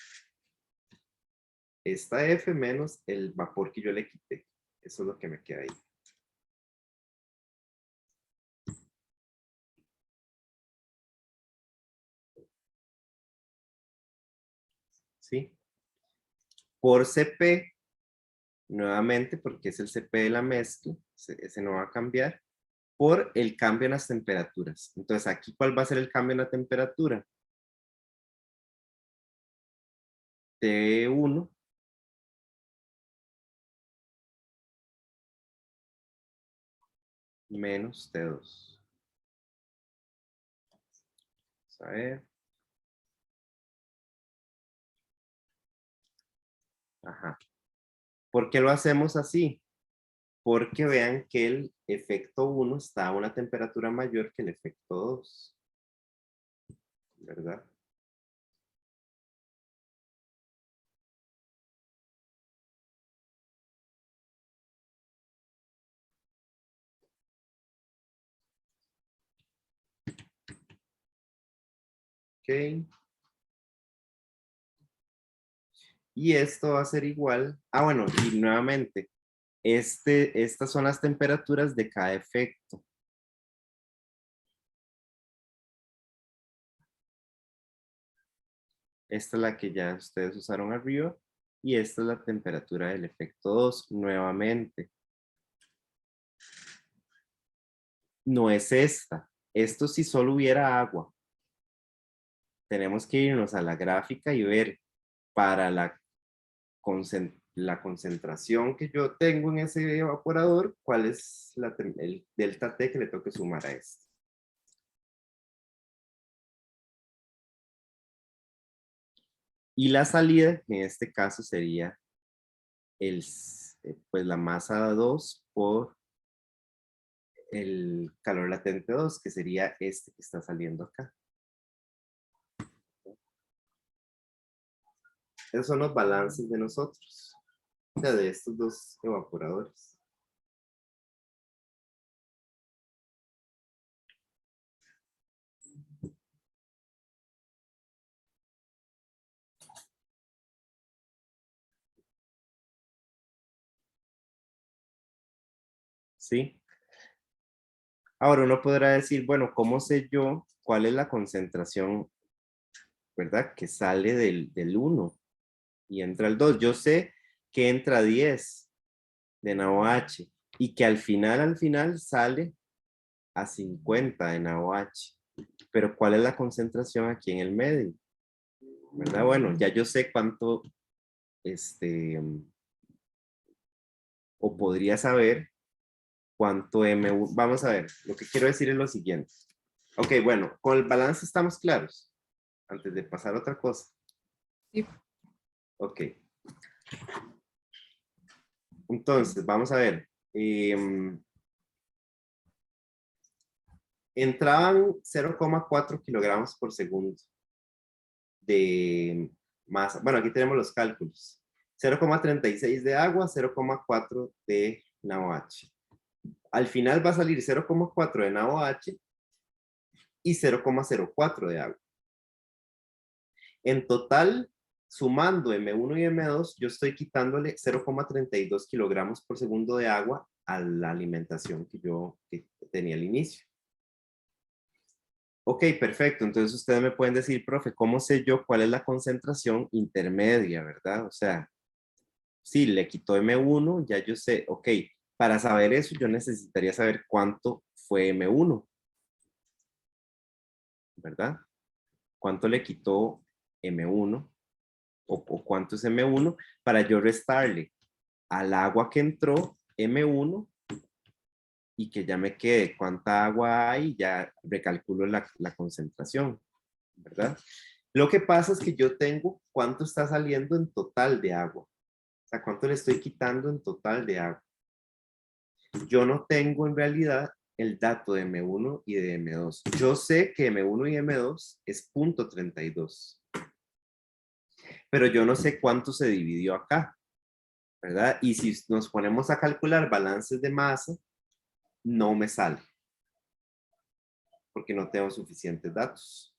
Esta F menos el vapor que yo le quité. Eso es lo que me queda ahí. ¿Sí? Por CP, nuevamente, porque es el CP de la mezcla, ese no va a cambiar, por el cambio en las temperaturas. Entonces, aquí, ¿cuál va a ser el cambio en la temperatura? T1 menos T2. Vamos a ver. Ajá. ¿Por qué lo hacemos así? Porque vean que el efecto 1 está a una temperatura mayor que el efecto 2. ¿Verdad? Ok. Y esto va a ser igual, bueno, y nuevamente, estas son las temperaturas de cada efecto. Esta es la que ya ustedes usaron arriba y esta es la temperatura del efecto 2 nuevamente. No es esta. Esto si solo hubiera agua. Tenemos que irnos a la gráfica y ver para la concentración que yo tengo en ese evaporador, cuál es el delta T que le toque sumar a esto. Y la salida, en este caso, sería pues la masa 2 por el calor latente 2, que sería este que está saliendo acá. Esos son los balances de nosotros, o sea, de estos dos evaporadores. ¿Sí? Ahora uno podrá decir, bueno, ¿cómo sé yo cuál es la concentración, verdad? Que sale del 1 y entra el 2. Yo sé que entra 10 de NaOH y que al final sale a 50 de NaOH. Pero ¿cuál es la concentración aquí en el medio? ¿Verdad? Bueno, ya yo sé cuánto, o podría saber cuánto M1. Vamos a ver, lo que quiero decir es lo siguiente. Ok, bueno, con el balance estamos claros. Antes de pasar a otra cosa. Sí. Ok. Entonces, vamos a ver. Entraban 0,4 kilogramos por segundo de masa. Bueno, aquí tenemos los cálculos. 0,36 de agua, 0,4 de NaOH. Al final va a salir 0,4 de NaOH y 0,04 de agua. En total, sumando M1 y M2, yo estoy quitándole 0,32 kilogramos por segundo de agua a la alimentación que tenía al inicio. Ok, perfecto. Entonces ustedes me pueden decir, profe, ¿cómo sé yo cuál es la concentración intermedia, verdad? O sea, si le quitó M1, ya yo sé, ok, para saber eso yo necesitaría saber cuánto fue M1, ¿verdad? ¿Cuánto le quitó M1 o cuánto es M1 para yo restarle al agua que entró M1 y que ya me quede cuánta agua hay, ya recalculo la concentración, ¿verdad? Lo que pasa es que yo tengo cuánto está saliendo en total de agua. O sea, cuánto le estoy quitando en total de agua. Yo no tengo en realidad el dato de M1 y de M2. Yo sé que M1 y M2 es 0.32. Pero yo no sé cuánto se dividió acá, ¿verdad? Y si nos ponemos a calcular balances de masa, no me sale. Porque no tengo suficientes datos.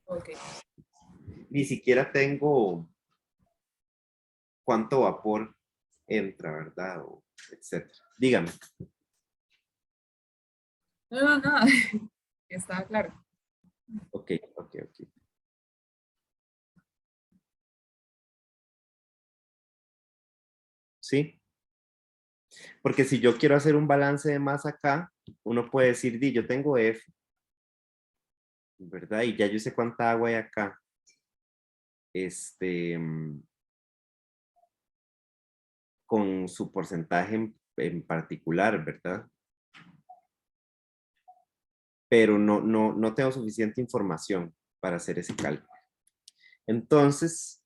Ok. Ni siquiera tengo cuánto vapor entra, ¿verdad? O etcétera. Dígame. No, nada. Está claro. Ok. ¿Sí? Porque si yo quiero hacer un balance de masa acá, uno puede decir, yo tengo F, ¿verdad? Y ya yo sé cuánta agua hay acá. Con su porcentaje en particular, ¿verdad? Pero no tengo suficiente información para hacer ese cálculo. Entonces,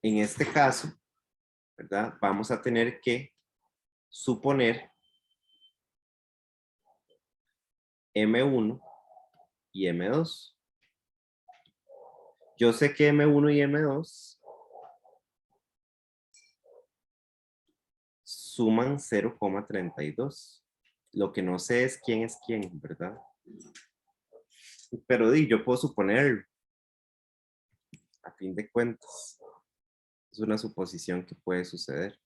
en este caso, ¿verdad? Vamos a tener que suponer M1 y M2. Yo sé que M1 y M2 suman 0,32. Lo que no sé es quién, ¿verdad? Pero yo puedo suponerlo. a fin de cuentas. Es una suposición que puede suceder.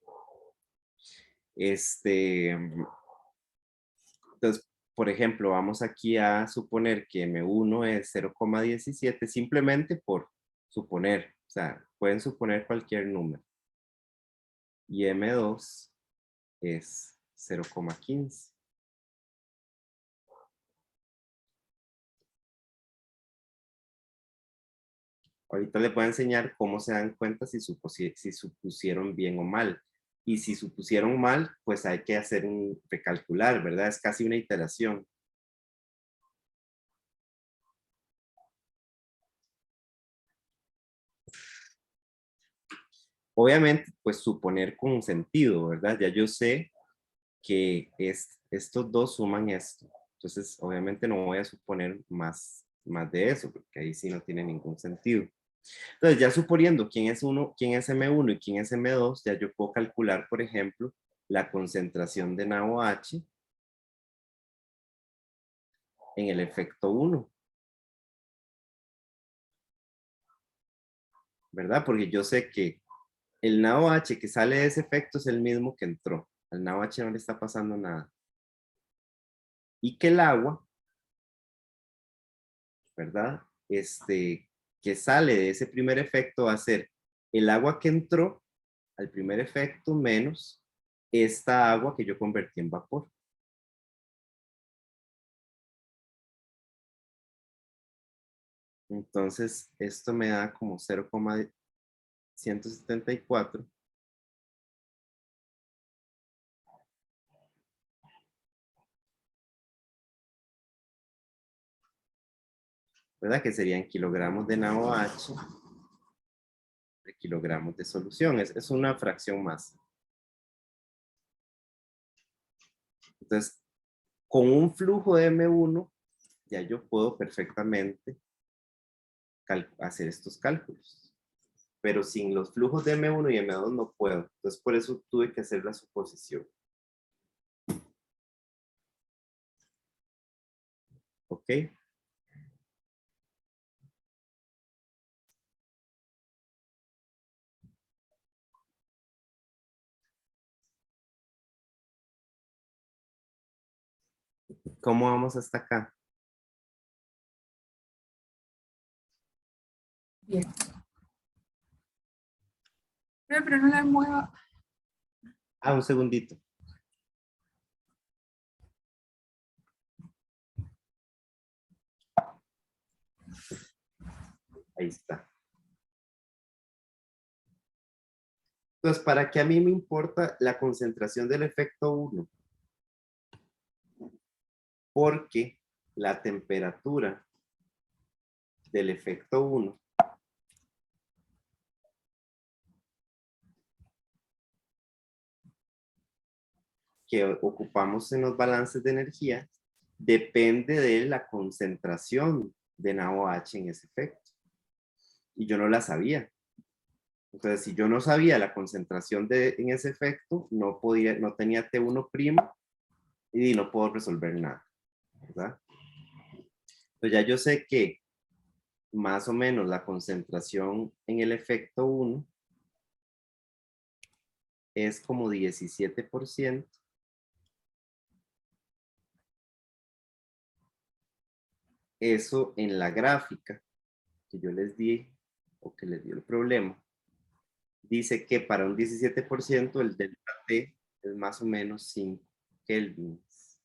Entonces, por ejemplo, vamos aquí a suponer que M1 es 0,17 simplemente por suponer. O sea, pueden suponer cualquier número. Y M2 es 0,15. Ahorita les voy a enseñar cómo se dan cuenta si supusieron bien o mal. Y si supusieron mal, pues hay que hacer un recalcular, ¿verdad? Es casi una iteración. Obviamente, pues suponer con sentido, ¿verdad? Ya yo sé que estos dos suman esto. Entonces, obviamente no voy a suponer más de eso, porque ahí sí no tiene ningún sentido. Entonces, ya suponiendo quién es M1 y quién es M2, ya yo puedo calcular, por ejemplo, la concentración de NaOH en el efecto 1. ¿Verdad? Porque yo sé que el NaOH que sale de ese efecto es el mismo que entró. Al NaOH no le está pasando nada. Y que el agua, ¿verdad? Que sale de ese primer efecto va a ser el agua que entró al primer efecto menos esta agua que yo convertí en vapor. Entonces, esto me da como 0,174. ¿Verdad? Que serían kilogramos de NaOH de kilogramos de solución. Es una fracción más. Entonces, con un flujo de M1, ya yo puedo perfectamente hacer estos cálculos. Pero sin los flujos de M1 y M2 no puedo. Entonces, por eso tuve que hacer la suposición. ¿Ok? ¿Cómo vamos hasta acá? Bien. Pero no la mueva. Ah, un segundito. Ahí está. Entonces, ¿para qué a mí me importa la concentración del efecto 1? Porque la temperatura del efecto 1 que ocupamos en los balances de energía depende de la concentración de NaOH en ese efecto. Y yo no la sabía. Entonces, si yo no sabía la concentración en ese efecto, no tenía T1' y no puedo resolver nada, ¿verdad? Pues ya yo sé que más o menos la concentración en el efecto 1 es como 17%. Eso en la gráfica que yo les di, o que les dio el problema, dice que para un 17% el delta T es más o menos 5 kelvins.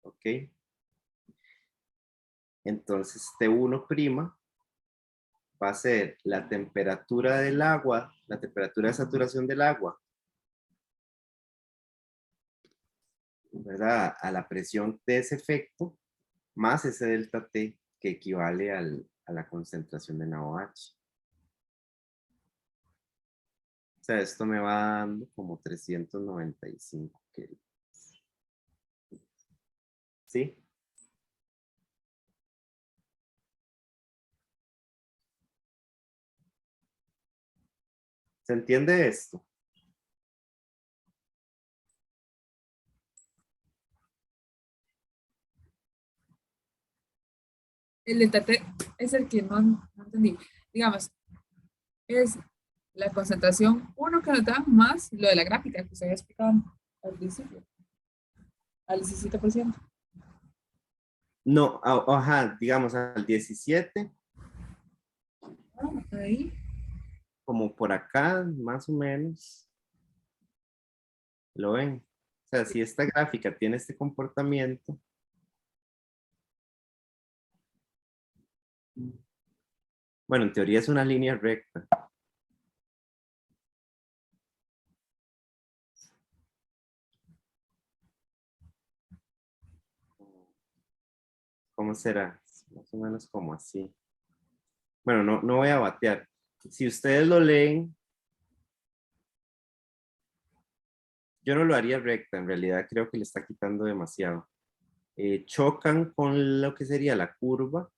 ¿Ok? Entonces T1' va a ser la temperatura del agua, la temperatura de saturación del agua, ¿verdad? A la presión de ese efecto, más ese delta T que equivale a la concentración de NaOH. O sea, esto me va dando como 395 kelvin. ¿Sí? ¿Se entiende esto? El delta T es el que no entendí. Digamos, es la concentración 1 que nos da más lo de la gráfica que se había explicado al principio, al 17%. No, ajá, digamos al 17, Ahí. como por acá, más o menos. ¿Lo ven? O sea, si esta gráfica tiene este comportamiento, bueno, en teoría es una línea recta. ¿Cómo será? Más o menos como así. Bueno, no voy a batear. Si ustedes lo leen, yo no lo haría recta, en realidad creo que le está quitando demasiado. Chocan con lo que sería la curva.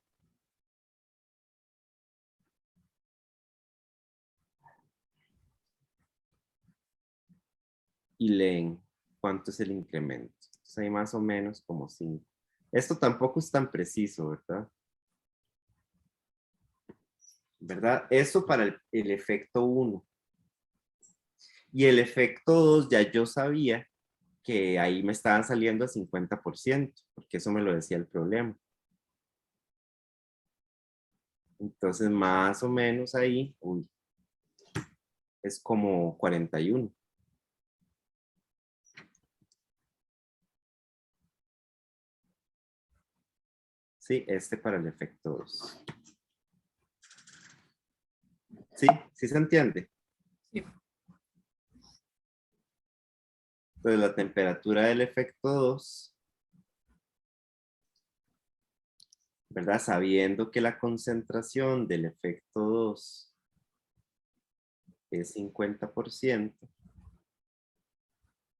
Y leen cuánto es el incremento. Entonces hay más o menos como 5. Esto tampoco es tan preciso, ¿verdad? ¿Verdad? Eso para el efecto 1. Y el efecto 2 ya yo sabía que ahí me estaban saliendo a 50%, porque eso me lo decía el problema. Entonces, más o menos ahí, uy, es como 41. Sí, este para el efecto 2. Sí, sí se entiende. Sí. Entonces, la temperatura del efecto 2, ¿verdad? Sabiendo que la concentración del efecto 2 es 50%,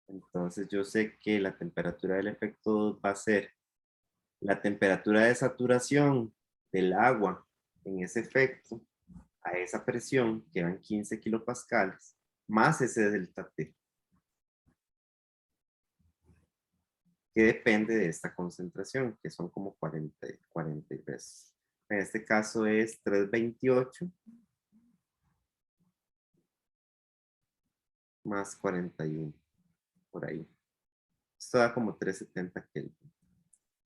entonces yo sé que la temperatura del efecto 2 va a ser la temperatura de saturación del agua en ese efecto a esa presión, que eran 15 kilopascales, más ese delta T, que depende de esta concentración, que son como 43. En este caso es 328 más 41, por ahí. Esto da como 370 Kelvin.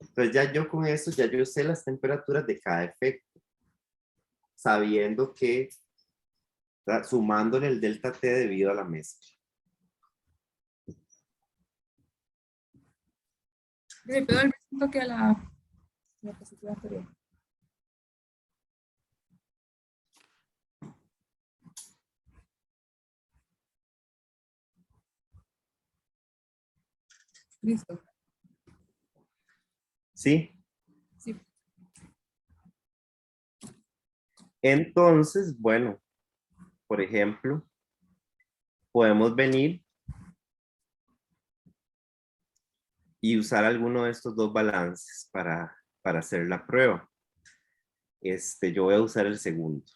Entonces ya yo con esto, ya yo sé las temperaturas de cada efecto, sabiendo que, sumándole el delta T debido a la mezcla. ¿Me puedo dar un toque a la diapositiva anterior? Listo. ¿Sí? Sí. Entonces, bueno, por ejemplo, podemos venir y usar alguno de estos dos balances para hacer la prueba. Yo voy a usar el segundo.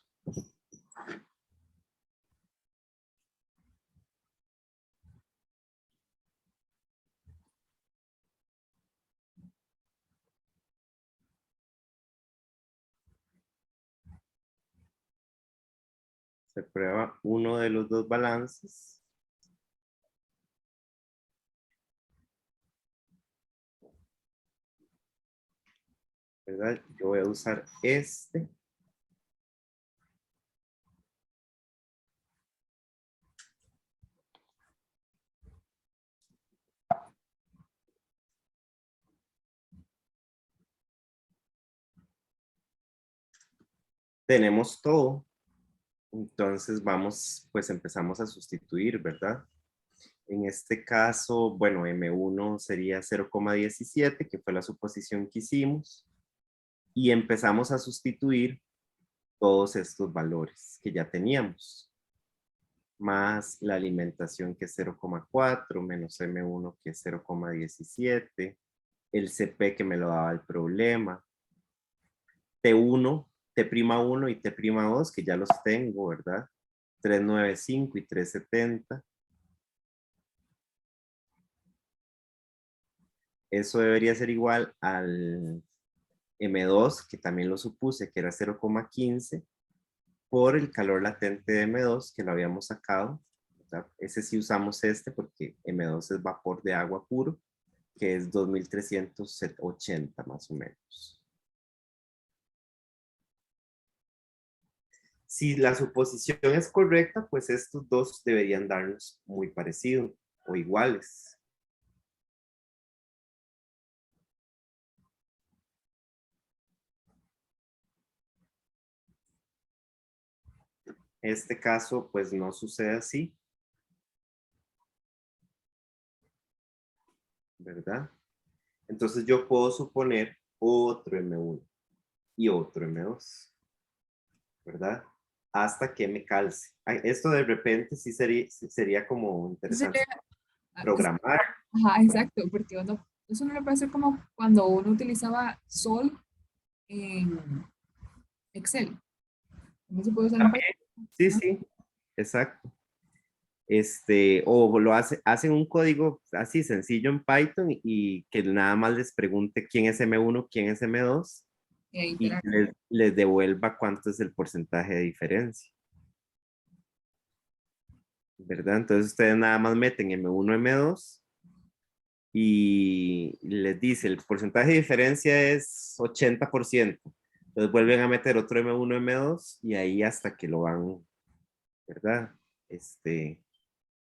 Se prueba uno de los dos balances. ¿Verdad? Yo voy a usar este. Tenemos todo. Entonces vamos, pues empezamos a sustituir, ¿verdad? En este caso, bueno, M1 sería 0,17, que fue la suposición que hicimos. Y empezamos a sustituir todos estos valores que ya teníamos, más la alimentación que es 0,4, menos M1 que es 0,17, el CP que me lo daba el problema, T1, T'1 y T'2 que ya los tengo, ¿verdad? 395 y 370. Eso debería ser igual al M2, que también lo supuse que era 0,15, por el calor latente de M2, que lo habíamos sacado. ¿Verdad? Ese sí usamos este porque M2 es vapor de agua puro, que es 2380 más o menos. Si la suposición es correcta, pues estos dos deberían darnos muy parecido o iguales. Este caso, pues no sucede así, ¿verdad? Entonces yo puedo suponer otro M1 y otro M2, ¿verdad? Hasta que me calce. Ay, esto de repente sí sería como interesante Sería, programar. ajá, exacto, porque eso no lo puede hacer como cuando uno utilizaba Sol en Excel. No se puede usar en Python. Sí, Ajá. sí, exacto. O hacen un código así sencillo en Python y que nada más les pregunte quién es M1, quién es M2 Y ahí y interactúa. les devuelva cuánto es el porcentaje de diferencia, ¿verdad? Entonces ustedes nada más meten M1, M2 y les dice el porcentaje de diferencia es 80%. Entonces vuelven a meter otro M1, M2 y ahí hasta que lo van, ¿verdad?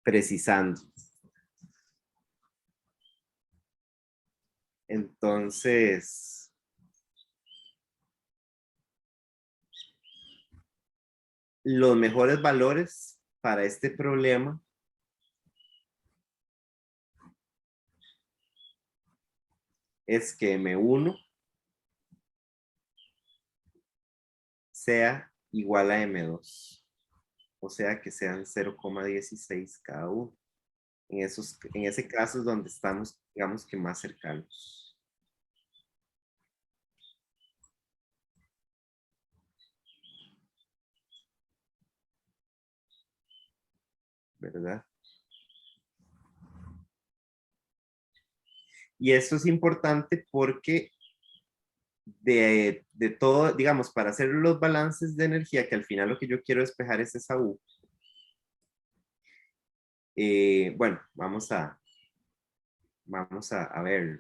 Precisando. Entonces, los mejores valores para este problema es que M1 sea igual a M2, o sea que sean 0,16 cada uno. En ese caso es donde estamos, digamos que más cercanos, ¿verdad? Y esto es importante porque de todo, digamos, para hacer los balances de energía, que al final lo que yo quiero despejar es esa U. Bueno, vamos a ver.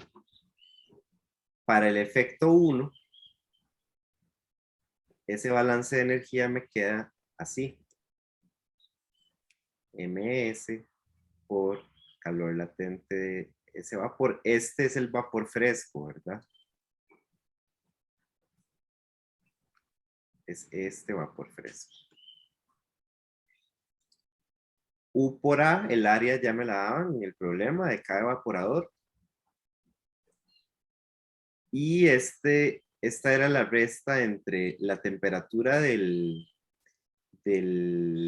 Para el efecto 1, ese balance de energía me queda así. MS por calor latente de ese vapor. Este es el vapor fresco, ¿verdad? Es este vapor fresco. U por A, el área ya me la daban en el problema de cada evaporador. Y esta era la resta entre la temperatura del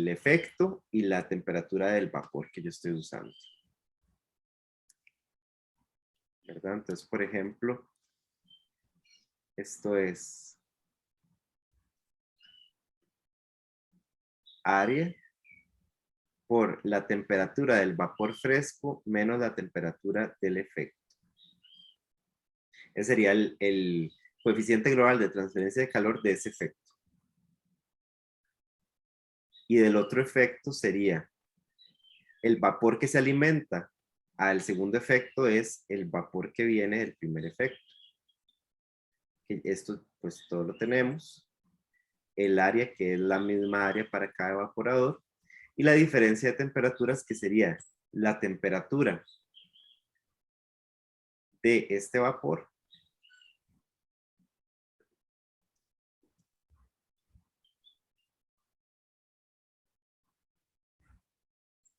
efecto y la temperatura del vapor que yo estoy usando. ¿Verdad? Entonces, por ejemplo, esto es área por la temperatura del vapor fresco menos la temperatura del efecto. Ese sería el coeficiente global de transferencia de calor de ese efecto. Y del otro efecto sería el vapor que se alimenta al segundo efecto es el vapor que viene del primer efecto. Esto pues todo lo tenemos. El área que es la misma área para cada evaporador. Y la diferencia de temperaturas que sería la temperatura de este vapor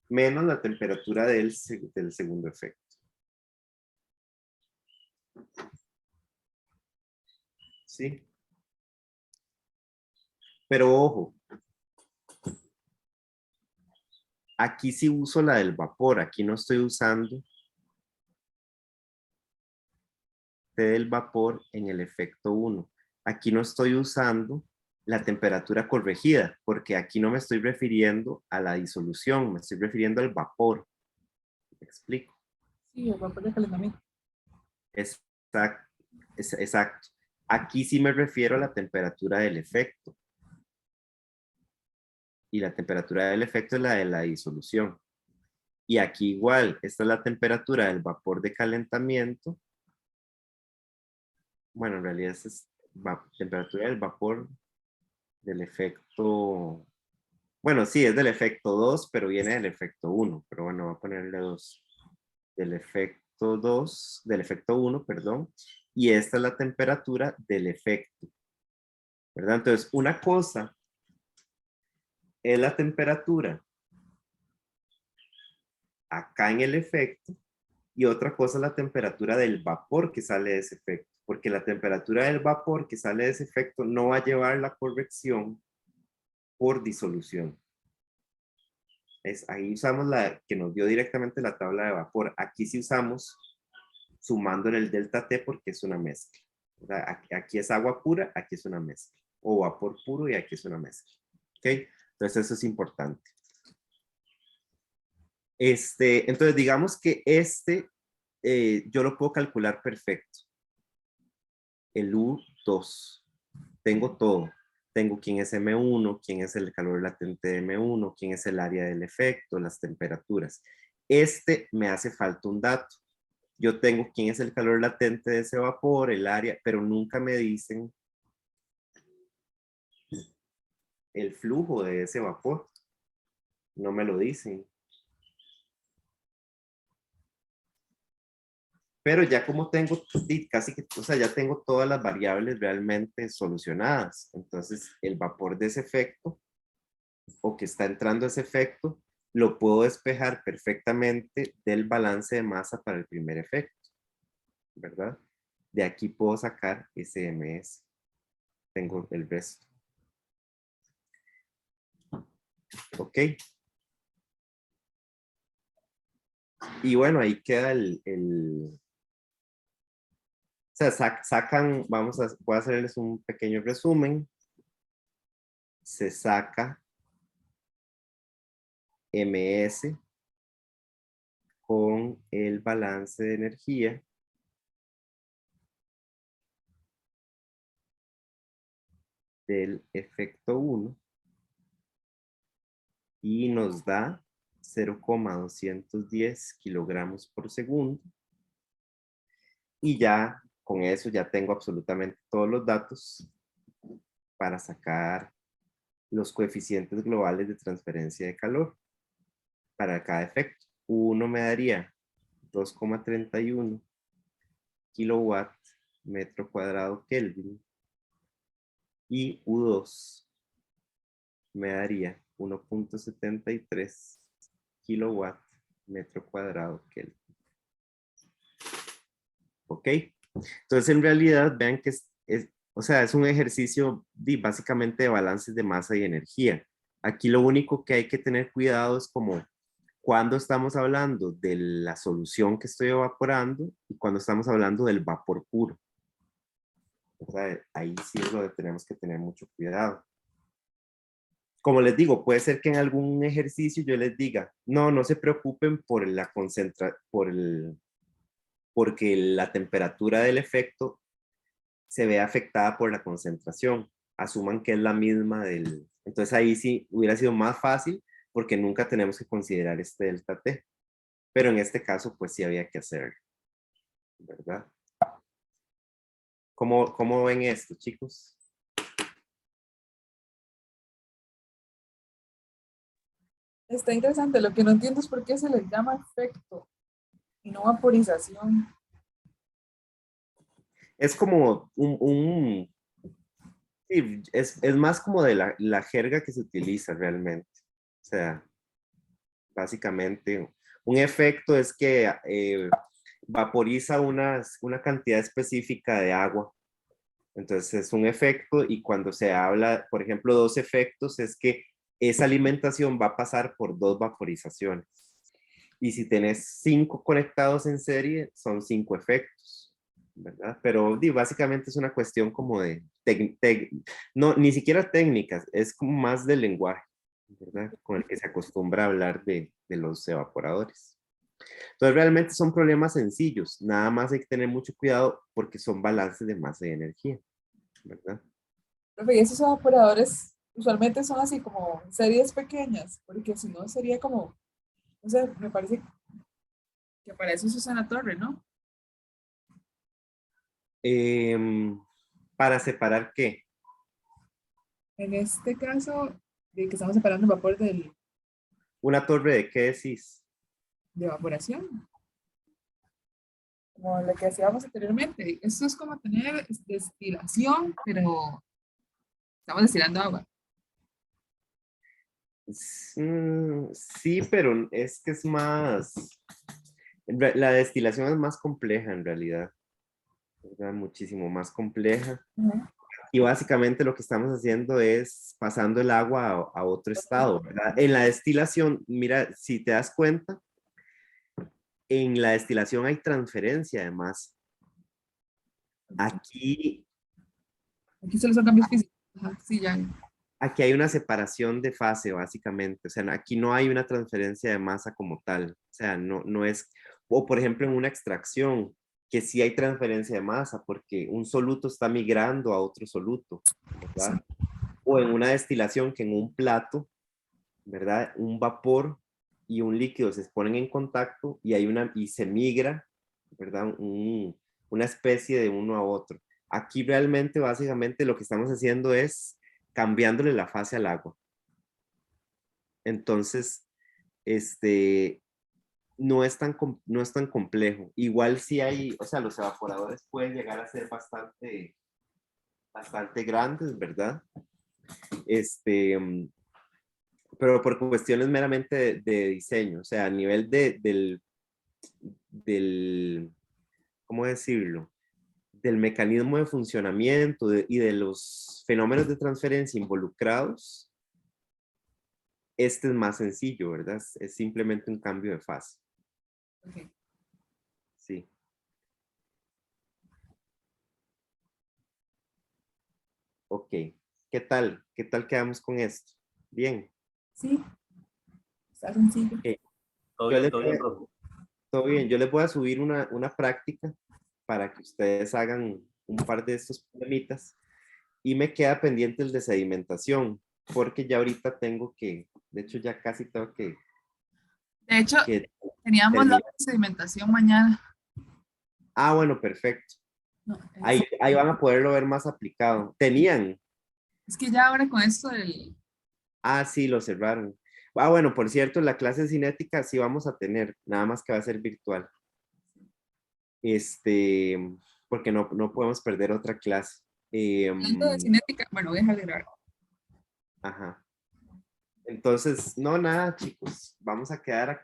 menos la temperatura del segundo efecto. ¿Sí? Pero ojo, aquí sí uso la del vapor, aquí no estoy usando T del vapor en el efecto 1. Aquí no estoy usando la temperatura corregida, porque aquí no me estoy refiriendo a la disolución, me estoy refiriendo al vapor. ¿Me explico? Sí, el vapor de calentamiento. Exacto, exacto. Aquí sí me refiero a la temperatura del efecto. Y la temperatura del efecto es la de la disolución. Y aquí igual, esta es la temperatura del vapor de calentamiento. Bueno, en realidad esta es temperatura del vapor del efecto. Bueno, sí, es del efecto 2, pero viene del efecto 1. Pero bueno, voy a ponerle 2. Del efecto 2, del efecto 1, perdón. Y esta es la temperatura del efecto, ¿verdad? Entonces, una cosa es la temperatura acá en el efecto y otra cosa es la temperatura del vapor que sale de ese efecto, porque la temperatura del vapor que sale de ese efecto no va a llevar la corrección por disolución. Ahí usamos la que nos dio directamente la tabla de vapor. Aquí sí usamos sumándole el delta T porque es una mezcla. Aquí es agua pura, aquí es una mezcla. O vapor puro y aquí es una mezcla. ¿Ok? Entonces eso es importante. Entonces digamos que yo lo puedo calcular perfecto. El U2. Tengo todo. Tengo quién es M1, quién es el calor latente de M1, quién es el área del efecto, las temperaturas. Me hace falta un dato. Yo tengo quién es el calor latente de ese vapor, el área, pero nunca me dicen el flujo de ese vapor. No me lo dicen. Pero ya como tengo casi que, o sea, ya tengo todas las variables realmente solucionadas. Entonces, el vapor de ese efecto, o que está entrando ese efecto, lo puedo despejar perfectamente del balance de masa para el primer efecto, ¿verdad? De aquí puedo sacar ese MS. Tengo el resto. ¿Ok? Y bueno, ahí queda o sea, sacan, voy a hacerles un pequeño resumen. Se saca MS con el balance de energía del efecto 1 y nos da 0,210 kilogramos por segundo. Y ya con eso ya tengo absolutamente todos los datos para sacar los coeficientes globales de transferencia de calor para cada efecto. Uno me daría 2,31 kilowatt metro cuadrado Kelvin y U2 me daría 1,73 kilowatt metro cuadrado Kelvin. ¿Ok? Entonces, en realidad, vean que o sea, es un ejercicio básicamente de balances de masa y energía. Aquí lo único que hay que tener cuidado es como cuando estamos hablando de la solución que estoy evaporando y cuando estamos hablando del vapor puro. O sea, ahí sí es donde tenemos que tener mucho cuidado. Como les digo, puede ser que en algún ejercicio yo les diga, no se preocupen por la porque la temperatura del efecto se ve afectada por la concentración. Asuman que es la misma del... Entonces ahí sí hubiera sido más fácil porque nunca tenemos que considerar este delta T. Pero en este caso, pues sí había que hacerlo, ¿verdad? ¿Cómo ven esto, chicos? Está interesante. Lo que no entiendo es por qué se les llama efecto y no vaporización. Es como sí, es más como de la jerga que se utiliza realmente. O sea, básicamente, un efecto es que vaporiza una cantidad específica de agua. Entonces es un efecto y cuando se habla, por ejemplo, dos efectos, es que esa alimentación va a pasar por dos vaporizaciones. Y si tenés 5 conectados en serie, son 5 efectos, ¿verdad? Pero básicamente es una cuestión como no, ni siquiera técnicas, es como más del lenguaje, ¿verdad? Con el que se acostumbra a hablar de los evaporadores. Entonces realmente son problemas sencillos, nada más hay que tener mucho cuidado porque son balances de masa y energía. ¿verdad? Profe, y esos evaporadores usualmente son así como series pequeñas, porque si no sería como, no sé, me parece que para eso se usa la torre, ¿no? Em, ¿Para separar qué? En este caso, de que estamos separando el vapor ¿Una torre de qué decís? de evaporación, como lo que hacíamos anteriormente. Esto es como tener destilación, pero estamos destilando agua. Sí, pero es que es más, la destilación es más compleja en realidad, ¿verdad? Muchísimo más compleja. Ujú. Y básicamente lo que estamos haciendo es pasando el agua a otro estado, ¿verdad? En la destilación, mira, si te das cuenta, en la destilación hay transferencia además. Aquí, Aquí solo son cambios físicos. Ajá, sí, ya. aquí hay una separación de fase, básicamente. O sea, aquí no hay una transferencia de masa como tal. O sea, no es, o por ejemplo en una extracción, que sí hay transferencia de masa, porque un soluto está migrando a otro soluto, Sí, ¿verdad? O en una destilación que en un plato, ¿verdad? Un vapor y un líquido se ponen en contacto y, y se migra, ¿verdad? Una especie de uno a otro. Aquí realmente, básicamente, lo que estamos haciendo es cambiándole la fase al agua. Entonces, este, no es tan complejo. Igual si hay, o sea, los evaporadores pueden llegar a ser bastante grandes, ¿verdad? Este, pero por cuestiones meramente de diseño, o sea, a nivel del, ¿cómo decirlo? Del mecanismo de funcionamiento y de los fenómenos de transferencia involucrados, este es más sencillo, ¿verdad? Es simplemente un cambio de fase. ok. Sí. Ok. ¿Qué tal? ¿Qué tal quedamos con esto? Bien. Sí, está sencillo. Ok. Todo Yo bien, les todo voy bien, a- profe. Todo bien. Yo les voy a subir una práctica para que ustedes hagan un par de estos problemitas y me queda pendiente el de sedimentación, porque ya ahorita tengo que, de hecho ya casi tengo De hecho, que teníamos la terminar. sedimentación mañana. Ah, bueno, perfecto. No, Ahí van a poderlo ver más aplicado. Tenían. es que ya ahora con esto del... Ah, sí, lo cerraron. Ah, bueno, por cierto, la clase de cinética sí vamos a tener, nada más que va a ser virtual. Este, porque no podemos perder otra clase. Hablando de cinética, bueno, voy a dejar de grabar. Ajá. Entonces, no, nada, chicos, vamos a quedar acá.